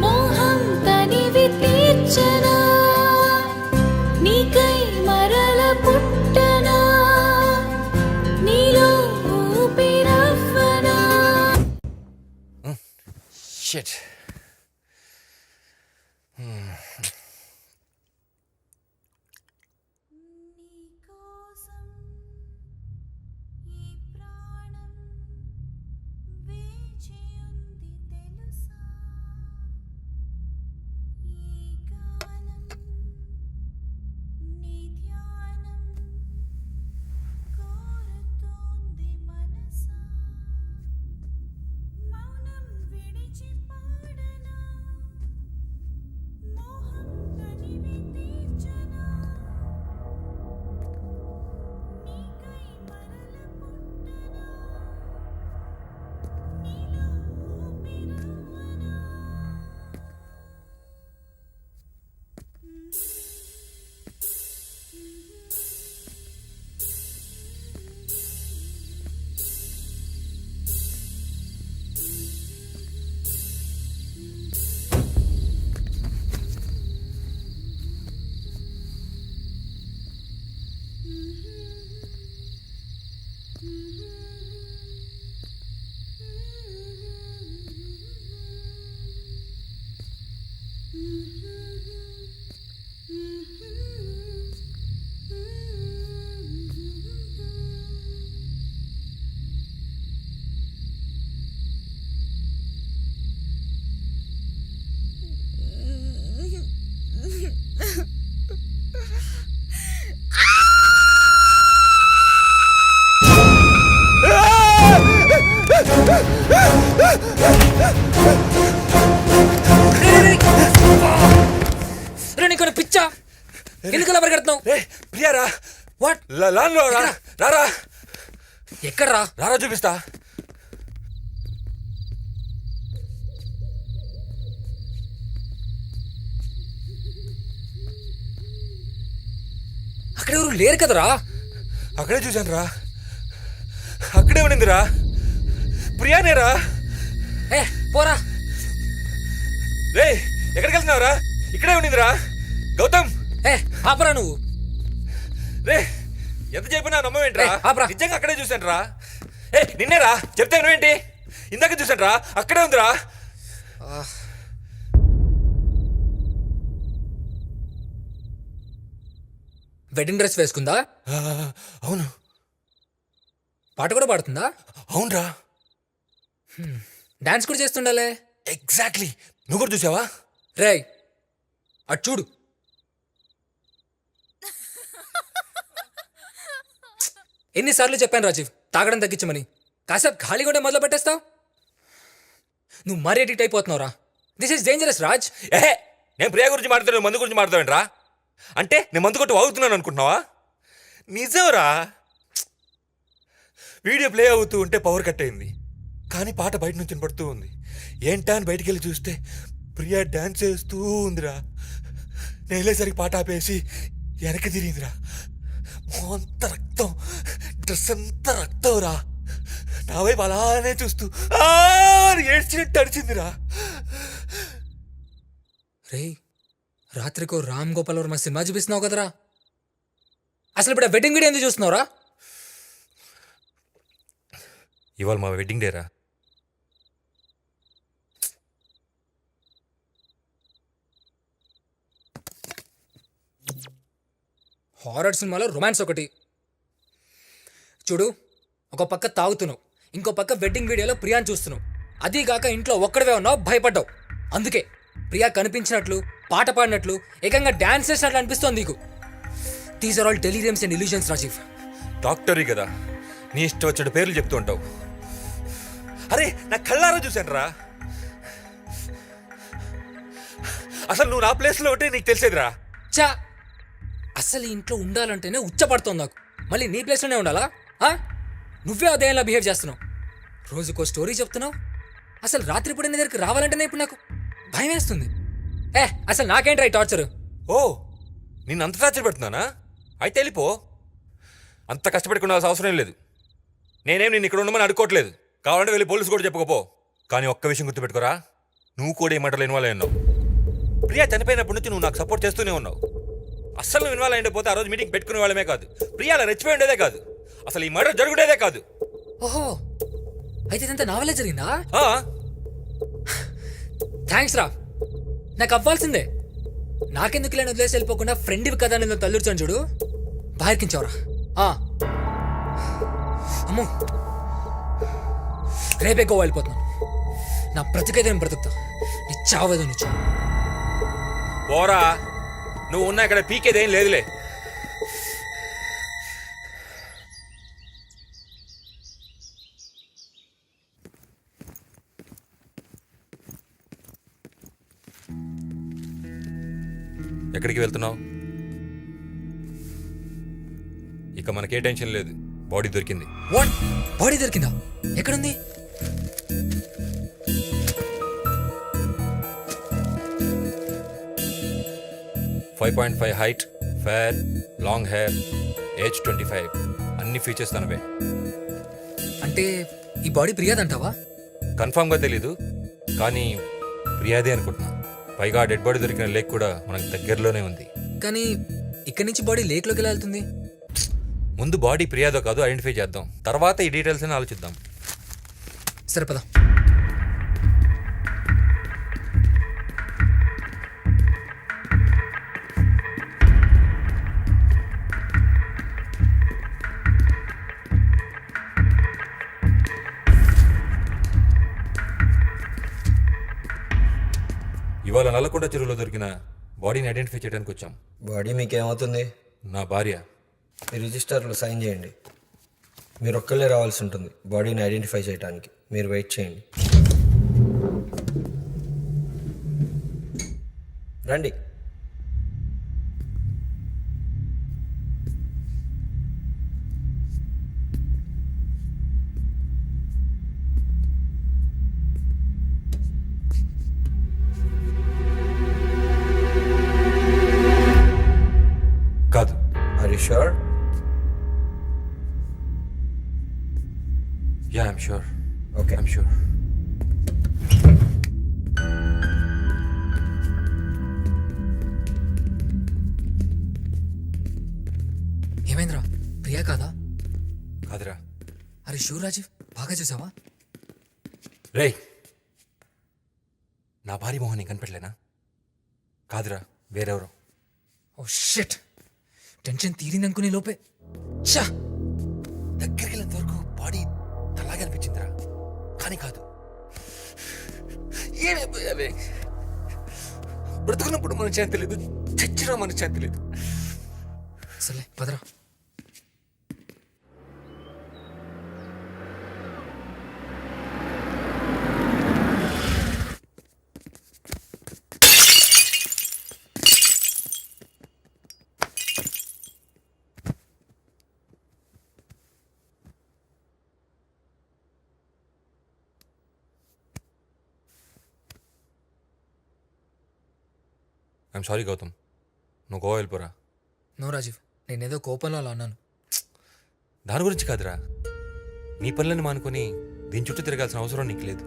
మోహం తనివి తీర్చనా నీకై మరల పుట్టనా నీలో ఊపిరవ్వనా. షిట్. ప్రియా రా. వాట్? లాన్లో రా. రారా ఎక్కడ్రా? రారా చూపిస్తా. అక్కడ ఎవరు లేరు కదరా. అక్కడే చూశాను రా. అక్కడే ఉండిందిరా. ప్రియానేరా. ఏ పోరా. రే ఎక్కడికి వెళ్తున్నావురా? ఇక్కడే ఉండిందిరా. గౌతమ్ ఏ ఆపరా నువ్వు. రే ఎంత చెప్పినా నమ్మవేంట్రా? ఏయ్, ఆప్రా. నిజంగా అక్కడే చూశాను రా. ఏ నిన్నేరా చెప్తే నువ్వేంటి? ఇందాక చూశాను రా. అక్కడే ఉందిరా. వెడ్డింగ్ డ్రెస్ వేసుకుందా? అవును. పాట కూడా పాడుతుందా? అవునరా. డాన్స్ కూడా చేస్తుండాలే. ఎగ్జాక్ట్లీ. నువ్వు కూడా చూసావా? రేయ్ అటు చూడు. ఎన్నిసార్లు చెప్పాను రాజీవ్ తాగడం తగ్గించమని. కాసేపు ఖాళీ కూడా మొదలు పెట్టేస్తావు. నువ్వు మరీ ఎడిక్ట్ అయిపోతున్నావురా. This is dangerous Raj. ఏహే నేను ప్రియా గురించి మాట్లాడుతాను, మందు గురించి మాట్లాడతావేంట్రా? అంటే నేను మందు కొట్టి వాగుతున్నాను అనుకుంటున్నావా? నిజంరా. వీడియో ప్లే అవుతూ ఉంటే పవర్ కట్ అయింది, కానీ పాట బయట నుంచి వినపడుతూ ఉంది. ఏంటా అని బయటికి వెళ్ళి చూస్తే ప్రియా డాన్స్ చేస్తూ ఉందిరా. నేను వెళ్ళేసరికి పాట ఆపేసి వెనక్కి తిరిగిందిరా. అంత రక్తం, డ్రెస్ అంతా రక్తం రా. నా వైపు అలానే చూస్తూ ఏడ్చినట్టు అడిచిందిరా. రేయ్ రాత్రికో రామ్ గోపాల్ వర్మ సినిమా చూపిస్తున్నావు కదరా. అసలు ఇప్పుడు వెడ్డింగ్ వీడియో ఎందుకు చూస్తున్నావురా? ఇవాళ మా వెడ్డింగ్ డేరా. హారర్ సినిమాలో రొమాన్స్ ఒకటి చూడు. ఒక పక్క తాగుతున్నావు, ఇంకో పక్క వెడ్డింగ్ వీడియోలో ప్రియాని చూస్తున్నావు. అదీగాక ఇంట్లో ఒక్కడవే ఉన్నావు, భయపడ్డావు. అందుకే ప్రియా కనిపించినట్లు, పాట పాడినట్లు, ఏకంగా డాన్స్ చేసినట్లు అనిపిస్తోంది నీకు. These are all deliriums and illusions Rajiv. డాక్టరీ కదా, నీ ఇష్టం వచ్చిన పేర్లు చెప్తూ ఉంటావు. అరే నా కళ్ళారా చూశాను రా. అసలు నువ్వు నా ప్లేస్లో ఉంటే నీకు తెలిసేదిరా. చా అసలు ఈ ఇంట్లో ఉండాలంటేనే ఉచ్చపడుతోంది నాకు. మళ్ళీ నీ ప్లేస్లోనే ఉండాలా? నువ్వే అదేలా బిహేవ్ చేస్తున్నావు. రోజుకో స్టోరీ చెప్తున్నావు. అసలు రాత్రిపూట నీ దగ్గరికి రావాలంటేనే ఇప్పుడు నాకు భయం వేస్తుంది. అసలు నాకేంట్రా ఈ టార్చర్? ఓ నిన్ను అంత టార్చర్ పెడుతున్నానా? అయితే వెళ్ళిపో. అంత కష్టపెట్టుకునే అవసరం లేదు. నేనేం నిన్ను ఇక్కడ ఉండమని అడుకోవట్లేదు. కావాలంటే వెళ్ళి పోలీసు కూడా చెప్పుకోపో. కానీ ఒక్క విషయం గుర్తుపెట్టుకోరా, నువ్వు కూడా ఈ మాటలు ఇన్వాల్వ్ అయి ఉన్నావు. ప్రియా చనిపోయినప్పటి నుంచి నువ్వు నాకు సపోర్ట్ చేస్తూనే ఉన్నావు. అస్సలు నువ్వు ఇన్వాల్వ్ అయిపోతే ఆ రోజు మీటింగ్ పెట్టుకునే వాళ్ళమే కాదు, ప్రియాల రెచ్చిపోయి ఉండేదే కాదు, అసలు ఈ మర్డర్ జరుగుడేదే కాదు. ఓహో అయితే ఇదంతా నా వల్లే జరిగిందా? ఆ, థ్యాంక్స్ రా. నాకు అవ్వాల్సిందే. నాకెందుకు ఇలా వదిలేసి వెళ్ళిపోకుండా ఫ్రెండ్వి కదా నేను తల్లుర్చాను చూడు. బాయర్కించావురా. అమ్మో రేపే గోవా వెళ్ళిపోతున్నాను. నా బ్రతికైతే నేను బ్రతుకుతా, నీ చావేదో నువ్వు చావు. పోరా, నువ్వు ఉన్నా ఇక్కడ పీకేదేం లేదులే. ఎక్కడికి వెళ్తున్నావు? ఇక మనకే టెన్షన్ లేదు, బాడీ దొరికింది. వాట్? బాడీ దొరికిందా? ఎక్కడుంది? .5 height, fair, long hair, age 25, అన్ని ఫీచర్స్ తనవే. అంటే ఈ బాడీ ప్రియాదంటావా? కన్ఫామ్గా తెలీదు, కానీ ప్రియాదే అనుకుంటున్నా. పైగా డెడ్ బాడీ దొరికిన లేక్ కూడా మనకు దగ్గరలోనే ఉంది. కానీ ఇక్కడి నుంచి బాడీ లేక్లోకి ఎలా వెళ్తుంది? ముందు బాడీ ప్రియాదో కాదు ఐడెంటిఫై చేద్దాం, తర్వాత ఈ డీటెయిల్స్ అని ఆలోచిద్దాం. సరే పద. ఇవాళ నల్లకొండ చెరువులో దొరికిన బాడీని ఐడెంటిఫై చేయడానికి వచ్చాం. బాడీ మీకేమవుతుంది? నా భార్య. మీ రిజిస్టర్లో సైన్ చేయండి. మీరు ఒక్కళ్ళే రావాల్సి ఉంటుంది బాడీని ఐడెంటిఫై చేయడానికి. మీరు వెయిట్ చేయండి. రండి. You sure? Yeah I'm sure. Okay. I'm sure. ఏమైందిరా, ప్రియా కాదా? కాదురా. అరే షూర్ రాజీవ్, బాగా చేసావా? రేయ్, నా భారీ మొహం నీకు కనిపెట్టలేనా? కాదురా, వేరెవరో. ఓ షిట్, టెన్షన్ తీరిందనుకునే లోపే షా దగ్గరికి వెళ్ళేంత వరకు బాడీ అలాగే అనిపించిందిరా, కానీ కాదు. ఏమైపోయావే? బ్రతుకున్నప్పుడు మన శాంతి లేదు, చచ్చినా మన శాంతి లేదు. సర్లే పదరా. ఐఎమ్ సారీ గౌతమ్, నువ్వు గోవా వెళ్ళిపోరా. నో రాజీవ్, నేనేదో కోపంలో అలా అన్నాను. దాని గురించి కాదురా, నీ పనులను మానుకొని దీని చుట్టూ తిరగాల్సిన అవసరం నీకు లేదు.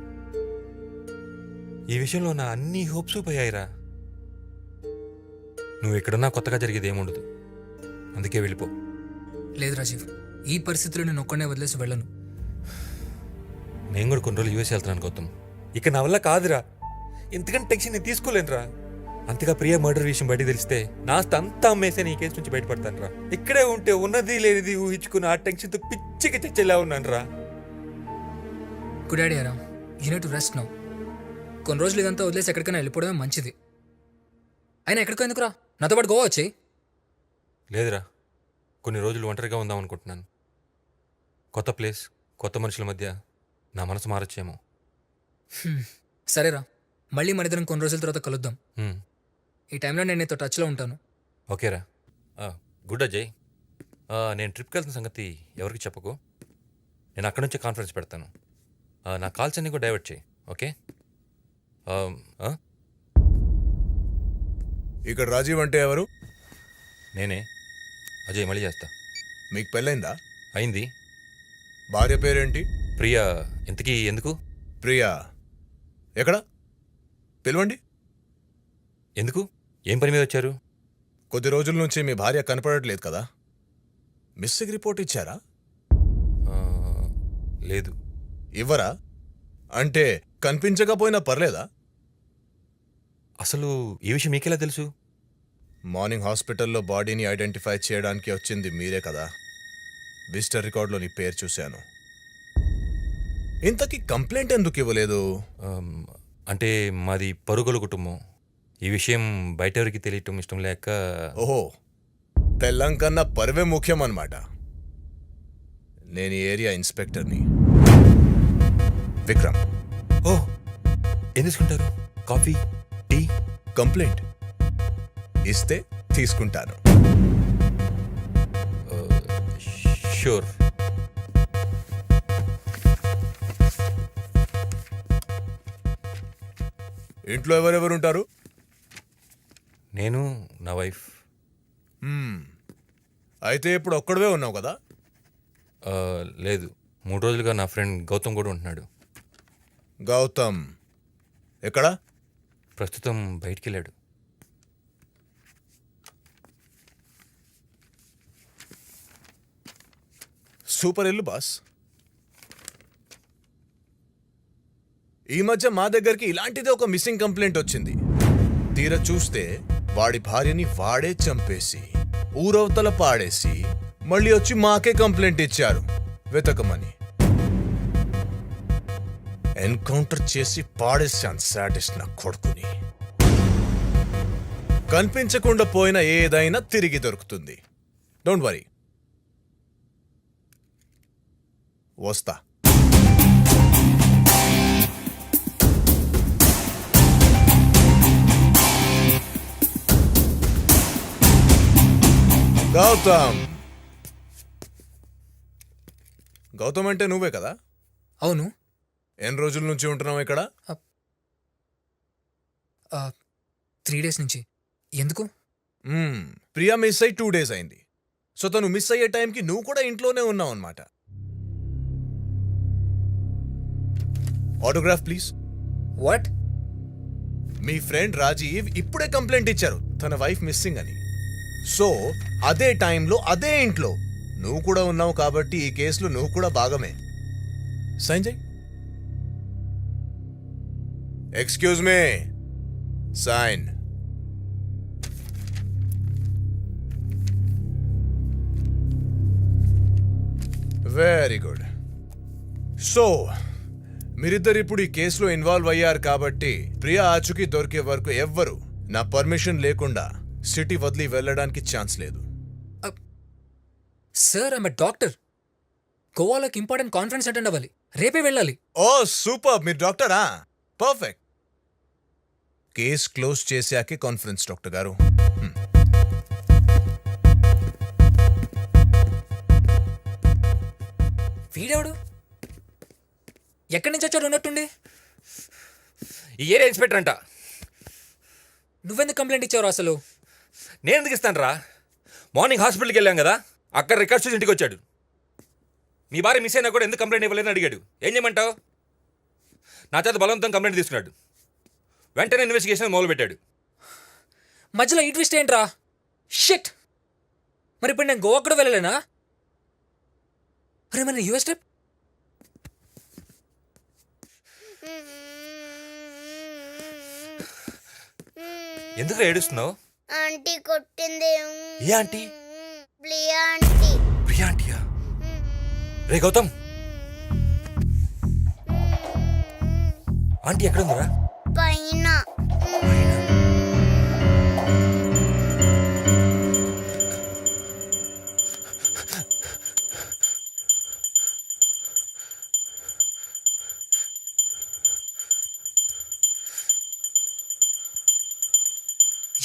ఈ విషయంలో నా అన్ని హోప్స్ పోయాయిరా. నువ్వు ఎక్కడున్నా కొత్తగా జరిగేది ఏముండదు, అందుకే వెళ్ళిపో. లేదు రాజీవ్, ఈ పరిస్థితుల్లో నేను ఒక్కడే వదిలేసి వెళ్ళను. నేను కూడా కొన్ని రోజులు యూఎస్ వెళ్తున్నాను గౌతమ్. ఇక నా వల్ల కాదురా, ఇంతకంటే టెన్షన్ నేను తీసుకోలేనురా. అంతగా ప్రియా మర్డర్ విషయం బయట తెలిస్తే నాస్త అంతా అమ్మేసే నీ కేసు నుంచి బయటపడతాను రా. ఇక్కడే ఉంటే ఉన్నది లేనిది ఊహించుకుని ఆ టెన్షన్తో పిచ్చికి చచ్చేలా ఉన్నాను రా. గుడ్ ఐడియా రా, you need to rest now. కొన్ని రోజులు ఇదంతా వదిలేసి ఎక్కడికైనా వెళ్ళిపోవడమే మంచిది. అయినా ఎక్కడికో ఎందుకురా, నాతో పాటు గోవా వచ్చి. లేదురా, కొన్ని రోజులు ఒంటరిగా ఉందాం అనుకుంటున్నాను. కొత్త ప్లేస్, కొత్త మనుషుల మధ్య నా మనసు మారచ్చేమో. సరేరా, మళ్ళీ మన ఇద్దరం కొన్ని రోజుల తర్వాత కలుద్దాం. ఈ టైంలో నేను నీతో టచ్లో ఉంటాను. ఓకేరా. గుడ్ అజయ్. నేను ట్రిప్కి వెళ్తున్న సంగతి ఎవరికి చెప్పకు. నేను అక్కడి నుంచే కాన్ఫరెన్స్ పెడతాను. నా కాల్స్ అన్నీ కూడా డైవర్ట్ చేయి. ఓకే? ఇక్కడ రాజీవ్ అంటే ఎవరు? నేనే అజయ్, మళ్ళీ చేస్తా. మీకు పెళ్ళైందా? అయింది. భార్య పేరేంటి? ప్రియా. ఇంతకీ ఎందుకు? ప్రియా ఎక్కడ? పిలవండి. ఎందుకు? ఏం పని మీద వచ్చారు? కొద్ది రోజుల నుంచి మీ భార్య కనపడట్లేదు కదా, మిస్సింగ్ రిపోర్ట్ ఇచ్చారా? లేదు. ఇవ్వరా? అంటే కనిపించకపోయినా పర్లేదా? అసలు ఈ విషయం మీకెలా తెలుసు? మార్నింగ్ హాస్పిటల్లో బాడీని ఐడెంటిఫై చేయడానికి వచ్చింది మీరే కదా. విజిటర్ రికార్డులో నీ పేరు చూశాను. ఇంతకీ కంప్లైంట్ ఎందుకు ఇవ్వలేదు? అంటే మాది పరుగుల కుటుంబం. ఈ విషయం బయట ఎవరికి తెలియటం ఇష్టం లేక. ఓహో, పెళ్ళం కన్నా పరువే ముఖ్యం అన్నమాట. నేను ఈ ఏరియా ఇన్స్పెక్టర్ని, విక్రమ్. ఓ, ఏం తీసుకుంటారు? Coffee, tea? కంప్లైంట్ ఇస్తే తీసుకుంటాను. షూర్. ఇంట్లో ఎవరెవరుంటారు? నేను, నా వైఫ్. అయితే ఇప్పుడు ఒక్కడవే ఉన్నావు కదా? లేదు, 3 రోజులుగా నా ఫ్రెండ్ గౌతమ్ కూడా ఉంటున్నాడు. గౌతమ్ ఎక్కడా? ప్రస్తుతం బయటికి వెళ్ళాడు. సూపర్ ఇల్లు బాస్. ఈ మధ్య మా దగ్గరికి ఇలాంటిదే ఒక మిస్సింగ్ కంప్లైంట్ వచ్చింది. తీరా చూస్తే వాడి భార్యని వాడే చంపేసి ఊరవతల పాడేసి మళ్ళీ వచ్చి మాకే కంప్లైంట్ ఇచ్చారు వెతకమని. ఎన్కౌంటర్ చేసి పాడేశాను సాటిస్ట్ నా కొడుకుని. కనిపించకుండా పోయిన ఏదైనా తిరిగి దొరుకుతుంది. డోంట్ వరీ, వస్తా. గౌతమ్. గౌతమ్ అంటే నువ్వే కదా? అవును. ఎన్ని రోజుల నుంచి ఉంటున్నావు ఇక్కడ? 3 days నుంచి. ఎందుకు? ప్రియా మిస్ అయి 2 days అయింది. సో తను మిస్ అయ్యే టైంకి నువ్వు కూడా ఇంట్లోనే ఉన్నావు అనమాట. Autograph please. వాట్? మీ ఫ్రెండ్ రాజీవ్ ఇప్పుడే కంప్లైంట్ ఇచ్చారు తన వైఫ్ మిస్సింగ్ అని. సో అదే టైంలో అదే ఇంట్లో నువ్వు కూడా ఉన్నావు కాబట్టి ఈ కేసులో నువ్వు కూడా భాగమే. సైన్ చేయి. Excuse me, sign. Very good. So మీరిద్దరు ఇప్పుడు ఈ కేసులో ఇన్వాల్వ్ అయ్యారు కాబట్టి ప్రియా ఆచూకీ దొరికే వరకు ఎవ్వరు నా పర్మిషన్ లేకుండా సిటీ వదిలి వెళ్ళడానికి ఛాన్స్ లేదు. Sir I'm doctor. గోవాలోకి ఇంపార్టెంట్ కాన్ఫరెన్స్ అటెండ్ అవ్వాలి, రేపే వెళ్ళాలి. ఓ సూపర్, మీరు డాక్టరా? పర్ఫెక్ట్. కేస్ క్లోజ్ చేశాకే కాన్ఫరెన్స్ డాక్టర్ గారు. వీడెవడు? ఎక్కడి నుంచి వచ్చాడు ఉన్నట్టుండి? ఈ ఏరియా ఇన్స్పెక్టర్ అంట. నువ్వెందుకు కంప్లైంట్ ఇచ్చావు అసలు? నేను ఎందుకు ఇస్తాను రా? మార్నింగ్ హాస్పిటల్కి వెళ్ళాం కదా, అక్కడ రికార్డ్స్ చూసి ఇంటికి వచ్చాడు. నీ భార్య మిస్ అయినా కూడా ఎందుకు కంప్లైంట్ ఇవ్వలేదని అడిగాడు. ఏం చేయమంటావు? నా చేత బలవంతం కంప్లైంట్ తీసుకున్నాడు. వెంటనే ఇన్వెస్టిగేషన్ మొదలుపెట్టాడు. మధ్యలో ఈ ట్విస్ట్ ఏంట్రా? షిట్. మరి ఇప్పుడు నేను గోవా కూడా వెళ్ళలేనా? అరే మన యూఎస్ ట్రిప్? ఎందుకు ఏడుస్తున్నావు? ఆంటీ కొట్టింది. ఏ ఆంటీ? ప్రియా ఆంటీ. ప్రియా ఆంటీయా? రే గౌతమ్, ఆంటీ ఎక్కడుందిరా? పైన.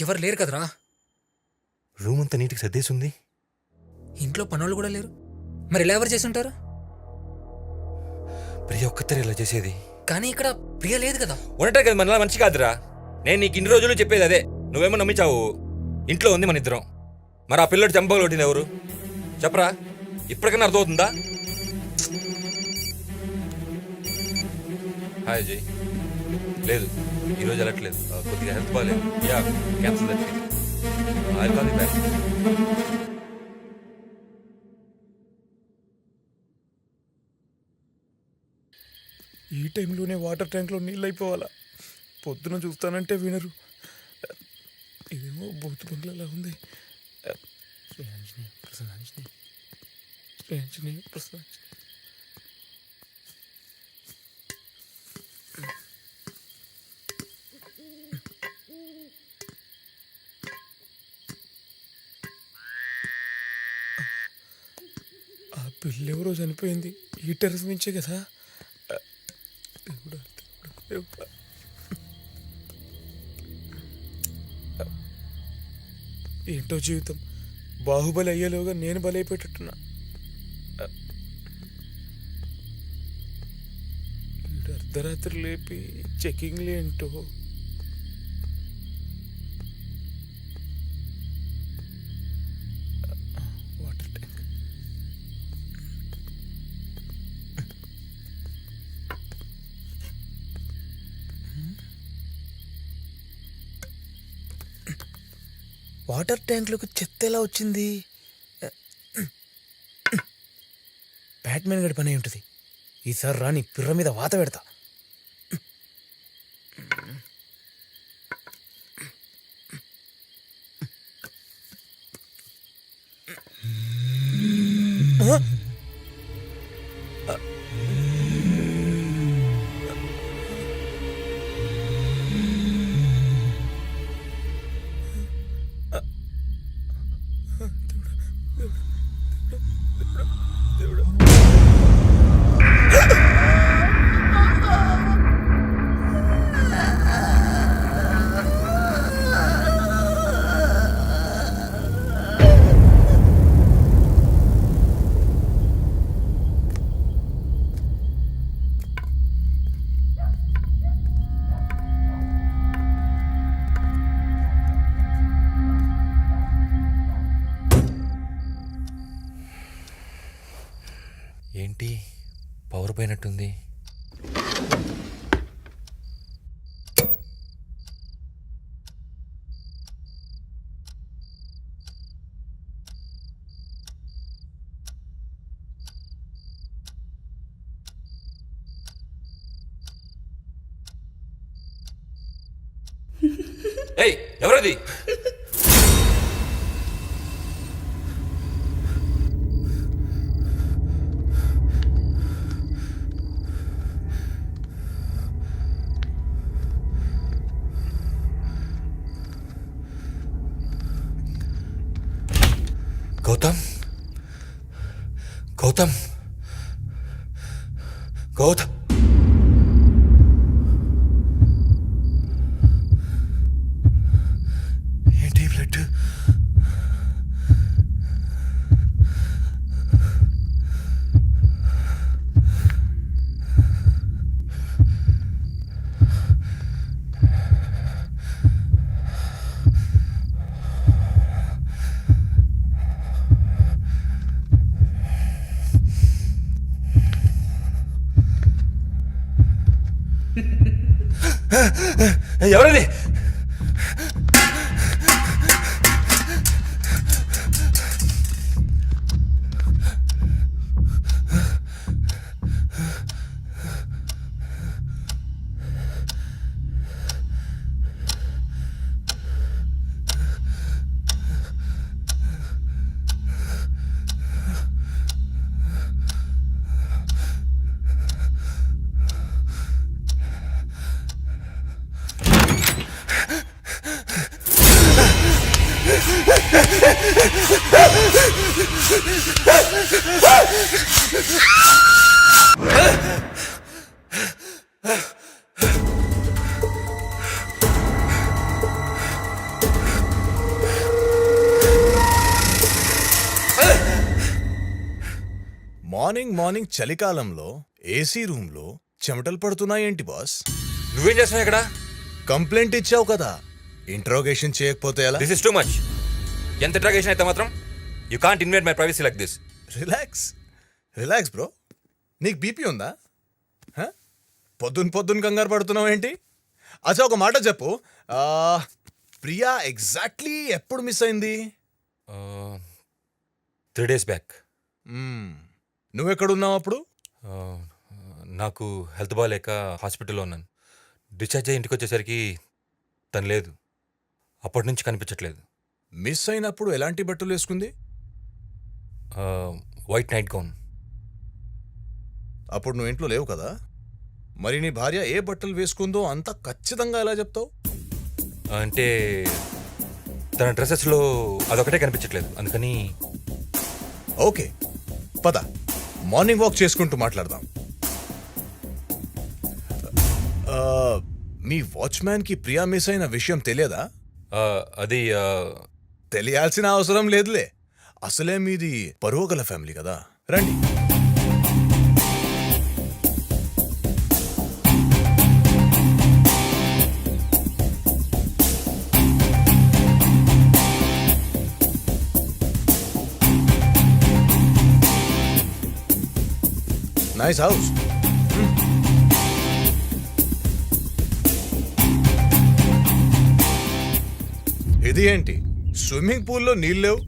ఎవరు లేరు కదరా? రూమ్ అంతా నీటికి సర్దేసింది. ఇంట్లో పనులు కూడా లేరు. మరి ఇలా ఎవరు చేసి ఉంటారు? ప్రియ ఒక్కతరే ఇలా చేసేది. కానీ ఇక్కడ ప్రియ లేదు కదా. ఉండటం కదా మనలా మంచి కాదురా. నేను నీకు ఇన్ని రోజులు చెప్పేది అదే, నువ్వేమో నమ్మించావు. ఇంట్లో ఉంది మన ఇద్దరం. మరి ఆ పిల్లడు చంపలు కొట్టింది ఎవరు చెప్పరా? ఇప్పటికైనా అర్థమవుతుందా? హాయ్ అజయ్. లేదు, ఈరోజు వెళ్ళట్లేదు, కొద్దిగా హెల్త్ బాగాలేదు. Yeah, cancel that. I call you back. ఈ టైంలోనే వాటర్ ట్యాంక్లో నీళ్ళు అయిపోవాలా? పొద్దున చూస్తానంటే వినరు. ఇదేమో బూత్ బంగ్లాలా ఉంది. ఆ పిల్లెవరో చనిపోయింది ఈ టెర్రస్ నుంచే కదా. దేవుడా, దేవుడా. ఏంటో జీవితం, బాహుబలి అయ్యేలోగా నేను బలైపోయేటట్టున్నా. వీడు అర్ధరాత్రి లేపి చెకింగ్లు ఏంటో. Water tank. వాటర్ ట్యాంక్లోకి చెత్త ఎలా వచ్చింది? బ్యాట్మెన్ గడి పని ఉంటుంది. ఈసారి రాని పిర్ర మీద వాత పెడతా. ఏంటి పవర్ పోయినట్టుంది. ఏయ్ ఎవరది? గౌతమ్ గౌతమ్ గౌతమ్ ఏంటి బ్లడ్? ఎవరది? మార్నింగ్ చలికాలంలో ఏసీ రూమ్లో చెమటలు పడుతున్నాయేంటి బాస్? నువ్వేం చేస్తున్నావు ఇక్కడ? కంప్లైంట్ ఇచ్చావు కదా, ఇంట్రోగేషన్ చేయకపోతే ఎలా? This is too much. ఎంత ఇంట్రాగేషన్ అయితే మాత్రం you can't invade my privacy like this. Relax bro. నీకు బీపీ ఉందా? పొద్దున్న కంగారు పడుతున్నావు ఏంటి? అచ్చా ఒక మాట చెప్పు, ప్రియా ఎగ్జాక్ట్లీ ఎప్పుడు మిస్ అయింది? 3 days బ్యాక్. నువ్వెక్కడున్నావు అప్పుడు? నాకు హెల్త్ బాగాలేక హాస్పిటల్లో ఉన్నాను. డిశ్చార్జ్ అయ్యి ఇంటికి వచ్చేసరికి తను లేదు. అప్పటి నుంచి కనిపించట్లేదు. మిస్ అయినప్పుడు ఎలాంటి బట్టలు వేసుకుంది? White knight gown. అప్పుడు నువ్వు ఇంట్లో లేవు కదా, మరి నీ భార్య ఏ బట్టలు వేసుకుందో అంత ఖచ్చితంగా ఎలా చెప్తావు? అంటే తన డ్రెస్సెస్లో అదొకటే కనిపించట్లేదు, అందుకని. ఓకే పద, మార్నింగ్ వాక్ చేసుకుంటూ మాట్లాడదాం. మీ వాచ్మ్యాన్కి ప్రియా మిస్ అయిన విషయం తెలియదా? అది తెలియాల్సిన అవసరం లేదులే, అసలే మీది పరువు గల ఫ్యామిలీ కదా. రండి. Nice house. ఇది ఏంటి, స్విమ్మింగ్ పూల్లో నీళ్ళు లేవు?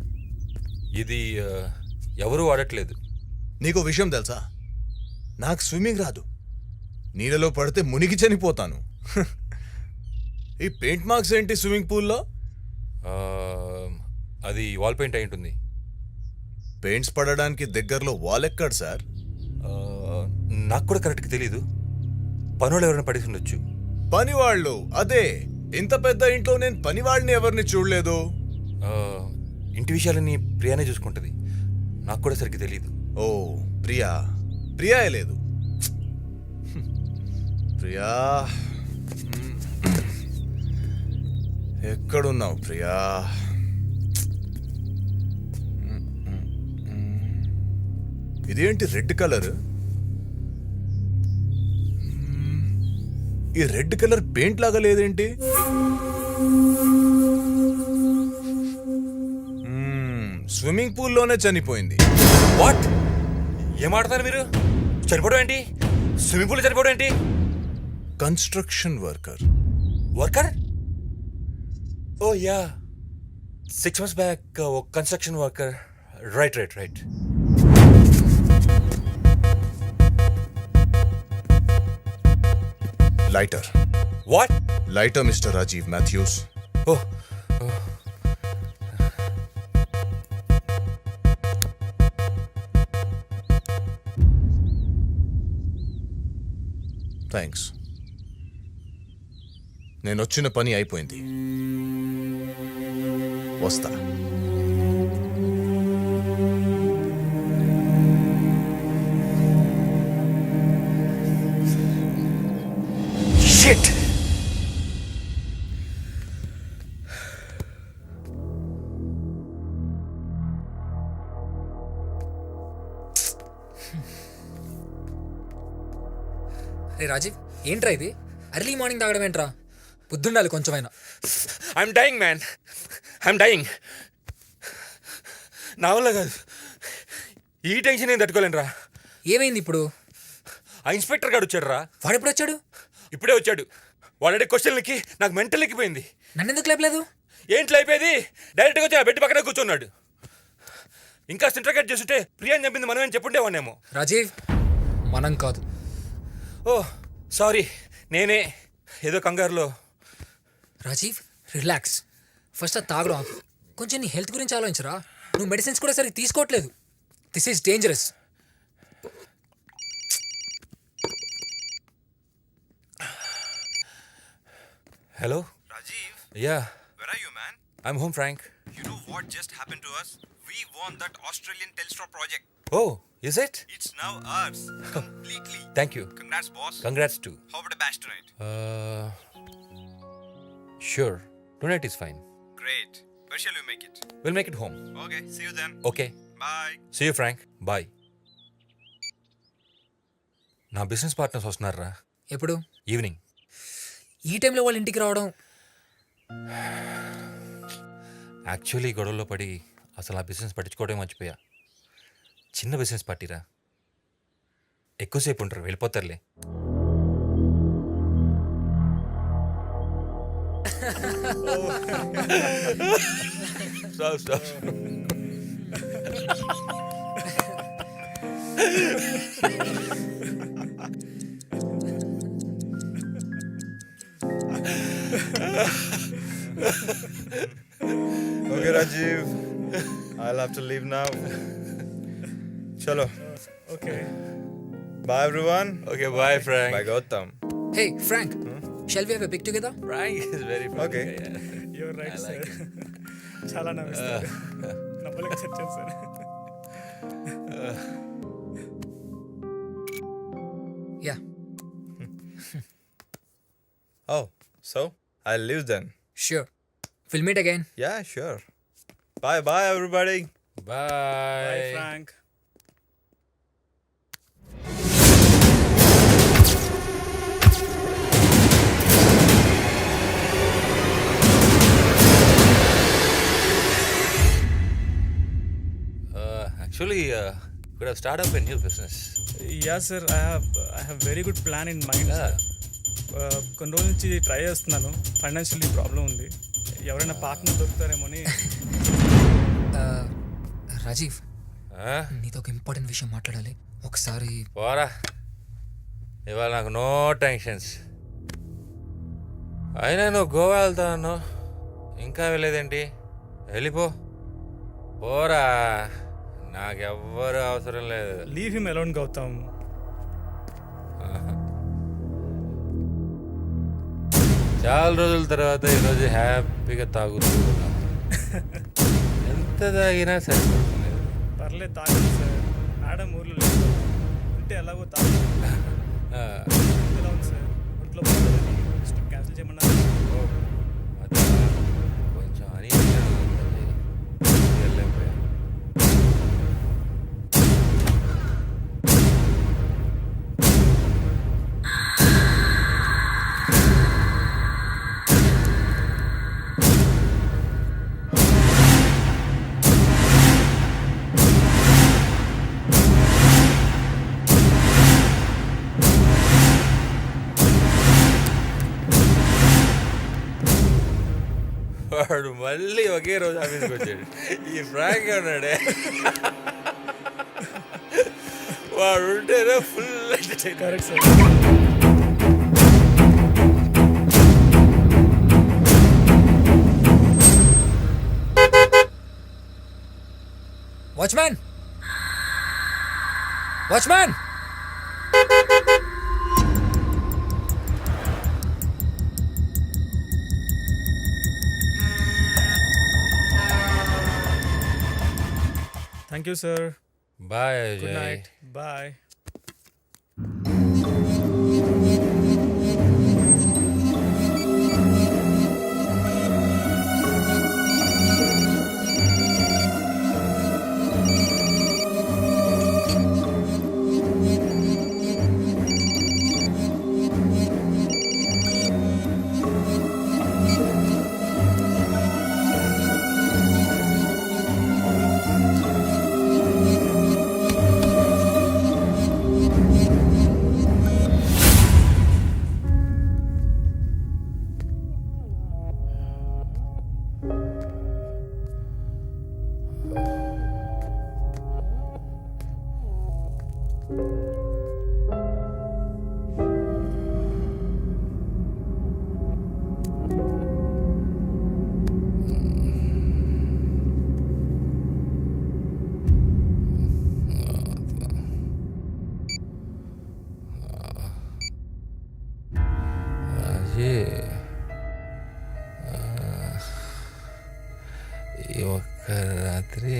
ఇది ఎవరూ వాడట్లేదు. నీకు విషయం తెలుసా, నాకు స్విమ్మింగ్ రాదు. నీళ్ళలో పడితే మునిగి చనిపోతాను. ఈ పెయింట్ మార్క్స్ ఏంటి స్విమ్మింగ్ పూల్లో? అది వాల్ పెయింట్ అయి ఉంటుంది. పెయింట్స్ పడడానికి దగ్గరలో వాల్ ఎక్కడ సార్? నాకు కూడా కరెక్ట్గా తెలీదు. పనులు ఎవరైనా పడేసి ఉండొచ్చు. పనివాళ్ళు? అదే, ఇంత పెద్ద ఇంట్లో నేను పనివాళ్ళని ఎవరిని చూడలేదు. ఇంటి విషయాలని ప్రియానే చూసుకుంటుంది. నాకు కూడా సరిగ్గా తెలీదు. ఓ ప్రియా లేదు. ప్రియా ఎక్కడున్నావు ప్రియా? ఇదేంటి రెడ్ కలర్? ఈ రెడ్ కలర్ పెయింట్ లాగా లేదేంటి? స్విమ్మింగ్ పూల్లోనే చనిపోయింది. వాట్? ఏం ఆడతారు మీరు? చనిపోవడం ఏంటి? స్విమ్మింగ్ పూల్ చనిపోవడం ఏంటి? Construction worker. Worker? Oh yeah, 6 months back ఒక construction worker. Right. Lighter. What? Lighter mister Rajiv Matthews. Oh thanks. నేను వచ్చిన పని అయిపోయింది. వస్తా. షిట్. రే రాజీవ్, ఏంట్రా ఇది? అర్లీ మార్నింగ్ తాగడం ఏంట్రా? పొద్దుండాలి కొంచెమైనా. I'm dying man, I'm dying. నా వల్ల కాదు, ఈ టెన్షన్ నేను తట్టుకోలేనురా. ఏమైంది ఇప్పుడు? ఆ ఇన్స్పెక్టర్ గారు వచ్చాడు రా. వాడెప్పుడు వచ్చాడు? ఇప్పుడే వచ్చాడు. వాడే క్వశ్చన్లకి నాకు మెంటల్ ఎక్కిపోయింది. నన్ను ఎందుకు లేపలేదు? ఏంట్లో అయిపోయేది? డైరెక్ట్గా వచ్చి ఆ బెడ్ పక్కనే కూర్చున్నాడు. ఇంకా ఇంటర్గేట్ చేస్తుంటే ప్రియాని చంపింది మనమేం చెప్పుండేవాడినేమో. రాజీవ్, మనం కాదు. ఓ సారీ, నేనే ఏదో కంగారులో. రాజీవ్, రిలాక్స్. ఫస్ట్ అది తాగడం ఆపు. కొంచెం నీ హెల్త్ గురించి ఆలోచించరా. నువ్వు మెడిసిన్స్ కూడా సరిగ్గా తీసుకోవట్లేదు. This is dangerous. Hello Rajiv, yeah, where are you, man? I'm home Frank. You know what just happened to us? We won that Australian Telstra project. Oh is it? It's now ours. Completely. Thank you. Congrats, boss. Congrats too. How about a bash tonight? Sure, tonight is fine. Great. Where shall we make it? We'll make it home. Okay, see you then. Okay. Bye. See you, Frank. Bye. నా business partners వస్తున్నారా ఎప్పుడు? Evening. ఈ టైంలో వాళ్ళ ఇంటికి రావడం? Actually గొడవల్లో పడి అసలు ఆ బిజినెస్ పట్టించుకోవడం మర్చిపోయా. చిన్న బిజినెస్ పార్టీరా, ఎక్కువసేపు ఉంటారు, వెళ్ళిపోతారులే. Stop. Okay, Rajiv. I'll have to leave now. Chalo. Okay. Bye, everyone. Okay, bye, Frank. Bye, Gautam. Hey Frank, shall we have a pic together? Frank is very funny. Okay. You're right, I like sir. చాలా నవ్విస్తారు. నవ్వలేక చచ్చాను sir. Ya. Oh, so I'll leave then. Sure. We'll meet again. Yeah, sure. Bye, everybody. Bye. Bye, Frank. Actually, could have started up a new business. Yeah, sir. I have very good plan in mind, sir. కొన్ని రోజుల నుంచి try చేస్తున్నాను. Financially problem ఉంది. ఎవరైనా partner దొరుకుతారేమో అని. రాజీవ్, నీతో ఒక important విషయం మాట్లాడాలి ఒకసారి. పోరా, ఇవాళ నాకు నో టెన్షన్స్. అయినా నువ్వు గోవా వెళ్తా అన్నావు, ఇంకా వెళ్ళేదేంటి? వెళ్ళిపో, పోరా, నాకెవ్వరు అవసరం లేదు. Leave him alone Gautam. చాలా రోజుల తర్వాత ఈరోజు హ్యాపీగా తాగుతూ ఉన్నాను. ఎంత తాగినా సరిపోతుంది. పర్లేదు తాగండి సార్. మేడం ఊర్లో లేదు, ఉంటే ఎలాగో తాగండి. ఎలా ఉంది సార్? ఒంట్లో బాగాలేదని ట్రిప్ క్యాన్సిల్ చేయమన్నారు. కొంచెం అని వెళ్ళిపోయా. వాడు మళ్ళీ ఒకే రోజు ఆఫీస్కి వచ్చాడు. ఈ ఫ్రాంక్ ఉన్నాడే వాడు ఉంటేనే full entertain. Correct sir. Watchman, watchman, thank you sir. Bye good Ajay. Night. Bye. ఈ ఒక్క రాత్రి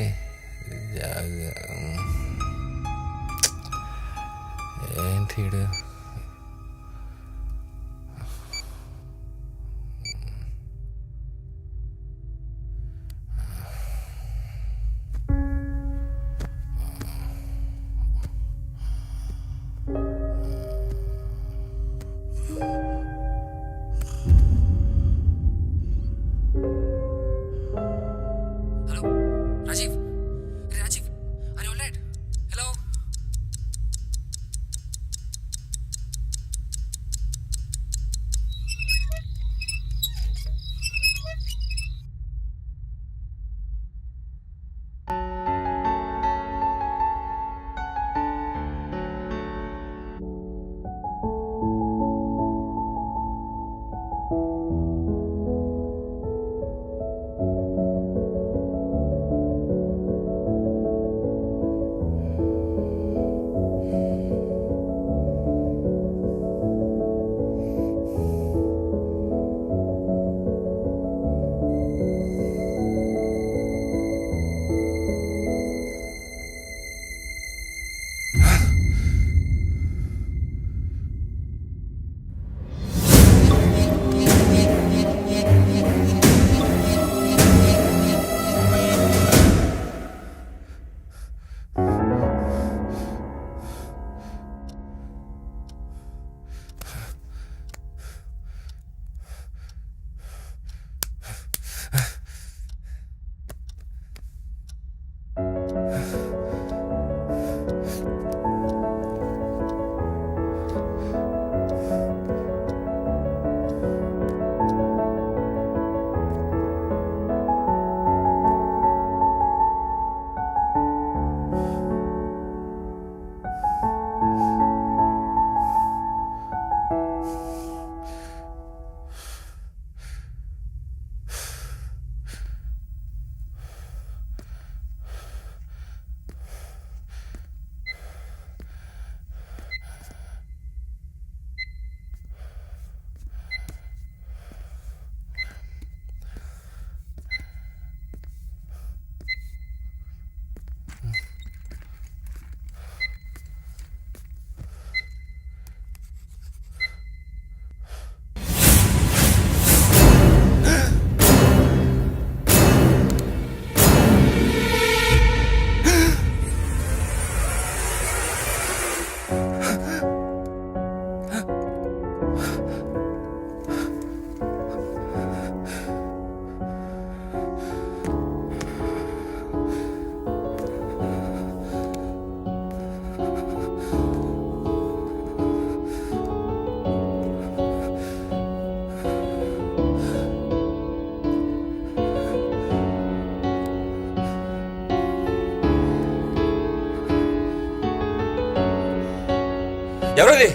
ఏంటి Rajiv, Rajiv, are you all right? Hello? ఎవరది?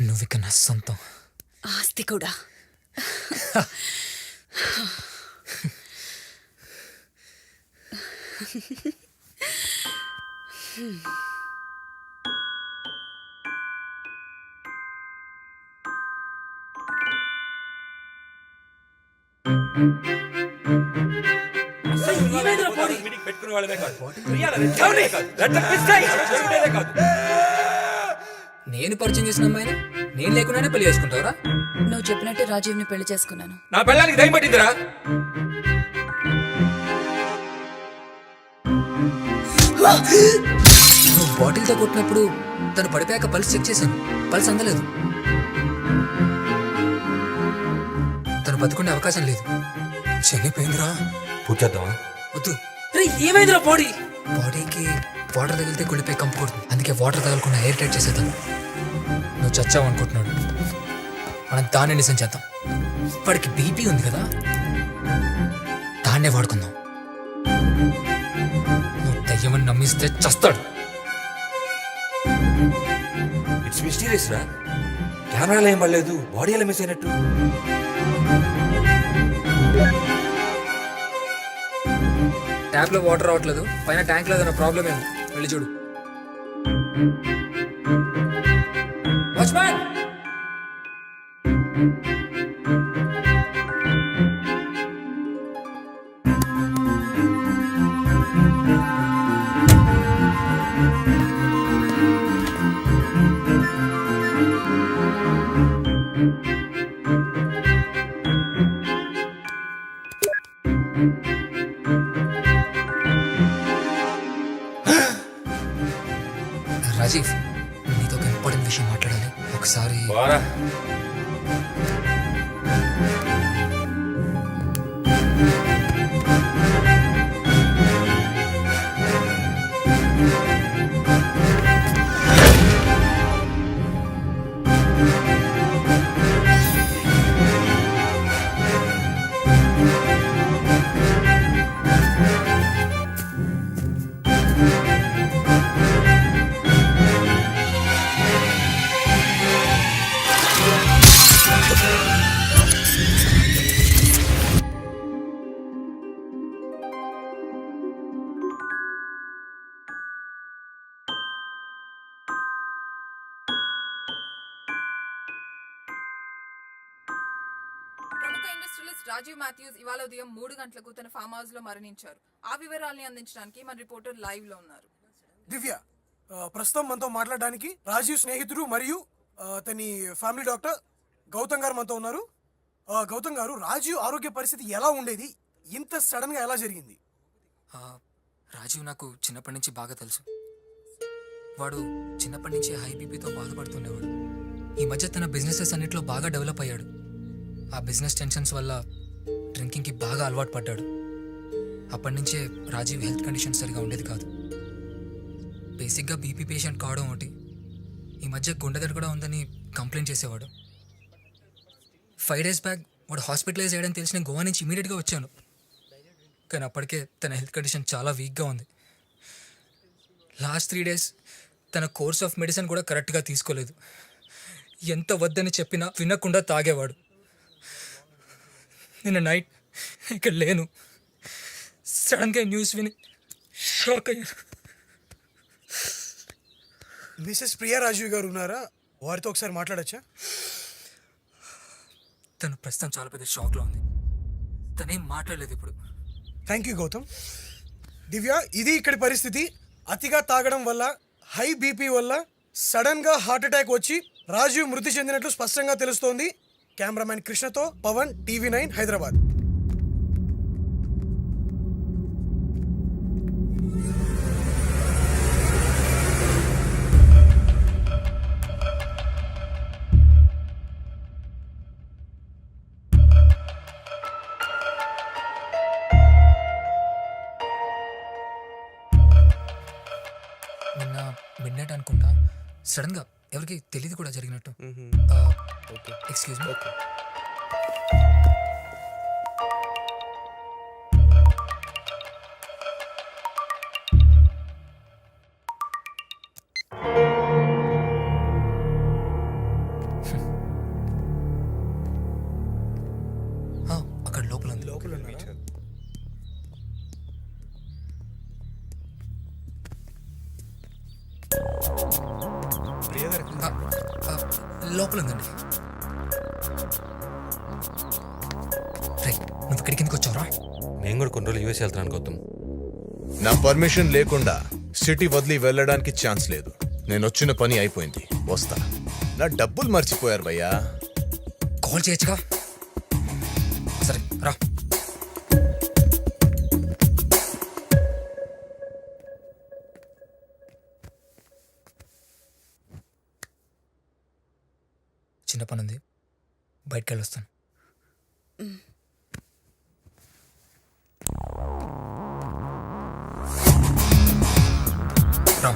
నువ్విక నా సొంతం. ఆస్తి కూడా. మీటింగ్ పెట్టుకునే వాళ్ళమే కాదు. ప్రియాల రెచ్చగొట్టే కాదు. రెచ్చగొట్టేదే కాదు. నేను పరిచయం చేసిన అమ్మాయిని నేను లేకుండానే పెళ్లి చేసుకుంటావరా? నువ్వు చెప్పినట్టే రాజీవ్ని పెళ్లి చేసుకున్నాను. నా పెళ్ళానికి దయ్యం పట్టిందిరా. నువ్వు బాటిల్తో కొట్టినప్పుడు తను పడిపోయాక పల్స్ చెక్ చేశాను. పల్స్ అందలేదు. తను బతుకునే అవకాశం లేదు. చనిపోయిందిరా. పూజ చేద్దామా? వద్దు. రే ఏమైందిరా బాడీకి వాటర్ తగిలితే కుళ్ళిపోయి కంపు కొడుతుంది. అందుకే వాటర్ తగలకుండా ఎయిర్ టైట్ చేసేద్దాం. నువ్వు చచ్చావు అనుకుంటున్నాడు. మనం దాన్ని నిజం చేద్దాం. వాడికి బీపీ ఉంది కదా, దాన్నే వాడుకుందాం. నువ్వు దయ్యమని నమ్మిస్తే చస్తాడు. ఇట్స్ మిస్టీరియస్ రా. కెమెరాలో ఏం పడలేదు, బాడీ ఎలా మిస్ అయినట్టు. ట్యాప్ లో వాటర్ రావట్లేదు. పైన ట్యాంక్ లో ఏదైనా ప్రాబ్లం ఏమో. వెళ్ళి చూడు. వాచ్మ్యాన్! రాజీవ్, నీతో ఒక ఇంపార్టెంట్ విషయం మాట్లాడాలి. ఒకసారి వారా. ప్రముఖ ఇండస్ట్రియలిస్ట్ రాజీవ్ మాథ్యూస్ ఇవాళ ఉదయం 3 గంటలకు తన ఫామ్ హౌస్ లో మరణించారు. ఆ వివరాల్ని అందించడానికి మన రిపోర్టర్ లైవ్ లో ఉన్నారు. దివ్య, ప్రస్తుతం మనతో మాట్లాడడానికి రాజీవ్ స్నేహితుడు మరియు అతని ఫ్యామిలీ డాక్టర్ గౌతమ్ గారు మనతో ఉన్నారు. గౌతమ్ గారు, రాజీవ్ ఆరోగ్య పరిస్థితి ఎలా ఉండేది? ఇంత సడన్ గా ఎలా జరిగింది? రాజీవ్ నాకు చిన్నప్పటి నుంచి బాగా తెలుసు. వాడు చిన్నప్పటి నుంచి హై బీపీతో బాధపడుతుండేవాడు. ఈ మధ్య తన బిజినెసెస్ అన్నిట్లో బాగా డెవలప్ అయ్యాడు. ఆ బిజినెస్ టెన్షన్స్ వల్ల డ్రింకింగ్కి బాగా అలవాటు పడ్డాడు. అప్పటి నుంచే రాజీవ్ హెల్త్ కండిషన్ సరిగా ఉండేది కాదు. బేసిక్గా బీపీ పేషెంట్ కావడం ఒకటి, ఈ మధ్య గుండెదడ కూడా ఉందని కంప్లైంట్ చేసేవాడు. 5 days బ్యాక్ వాడు హాస్పిటలైజ్ అయ్యాడని తెలిసిన గోవా నుంచి ఇమీడియట్గా వచ్చాను. కానీ అప్పటికే తన హెల్త్ కండిషన్ చాలా వీక్గా ఉంది. లాస్ట్ 3 days తన కోర్స్ ఆఫ్ మెడిసిన్ కూడా కరెక్ట్గా తీసుకోలేదు. ఎంత వద్దని చెప్పినా వినకుండా తాగేవాడు. నిన్న నైట్ ఇక్కడ లేను. సడన్గా న్యూస్ విని షాక్ అయ్యాను. మిసెస్ ప్రియా రాజీవ్ గారు ఉన్నారా? వారితో ఒకసారి మాట్లాడచ్చా? తను ప్రస్తుతం చాలా పెద్ద షాక్లో ఉంది. తనేం మాట్లాడలేదు ఇప్పుడు. Thank you Gautam. దివ్య, ఇది ఇక్కడి పరిస్థితి. అతిగా తాగడం వల్ల, హై బీపీ వల్ల సడన్ గా హార్ట్ అటాక్ వచ్చి రాజీవ్ మృతి చెందినట్లు స్పష్టంగా తెలుస్తోంది. కెమెరామ్యాన్ కృష్ణతో పవన్, TV9 హైదరాబాద్. నిన్న మిడ్నైట్ అనుకుంటా సడన్గా ఎవరికి తెలియదు కూడా జరిగినట్టు. Excuse me. అక్కడ లోపల ఉంది. లోపల ఉందండి. రే నువ్వు ఇక్కడికి ఎందుకు వచ్చావురా? నేను కూడా కొన్ని రోజులు యూఎస్ వెళ్తున్నాను గౌతమ్. నా పర్మిషన్ లేకుండా సిటీ వదిలి వెళ్ళడానికి ఛాన్స్ లేదు. నేను వచ్చిన పని అయిపోయింది, వస్తా. నా డబ్బులు మర్చిపోయారు భయ్యా. కాల్ చేయొచ్చుగా. సరే రా. చిన్న పని ఉంది, బయటకు వెళ్ళొస్తాను. రా.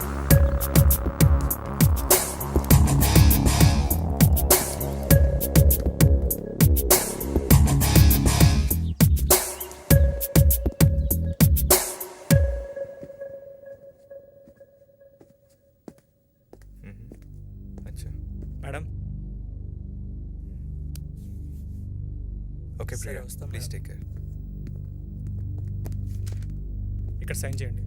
अच्छा మేడం ओके సరే, प्रिया వస్తాం प्लीज మేడం. Take care. ఇక్కడ సైన్ చేయండి.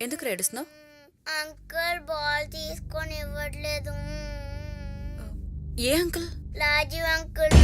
ఎందుకు ఏడుస్తున్నావు? అంకుల్ బాల్ తీసుకొని ఇవ్వట్లేదు. ఏ అంకుల్? రాజీవ్ అంకుల్.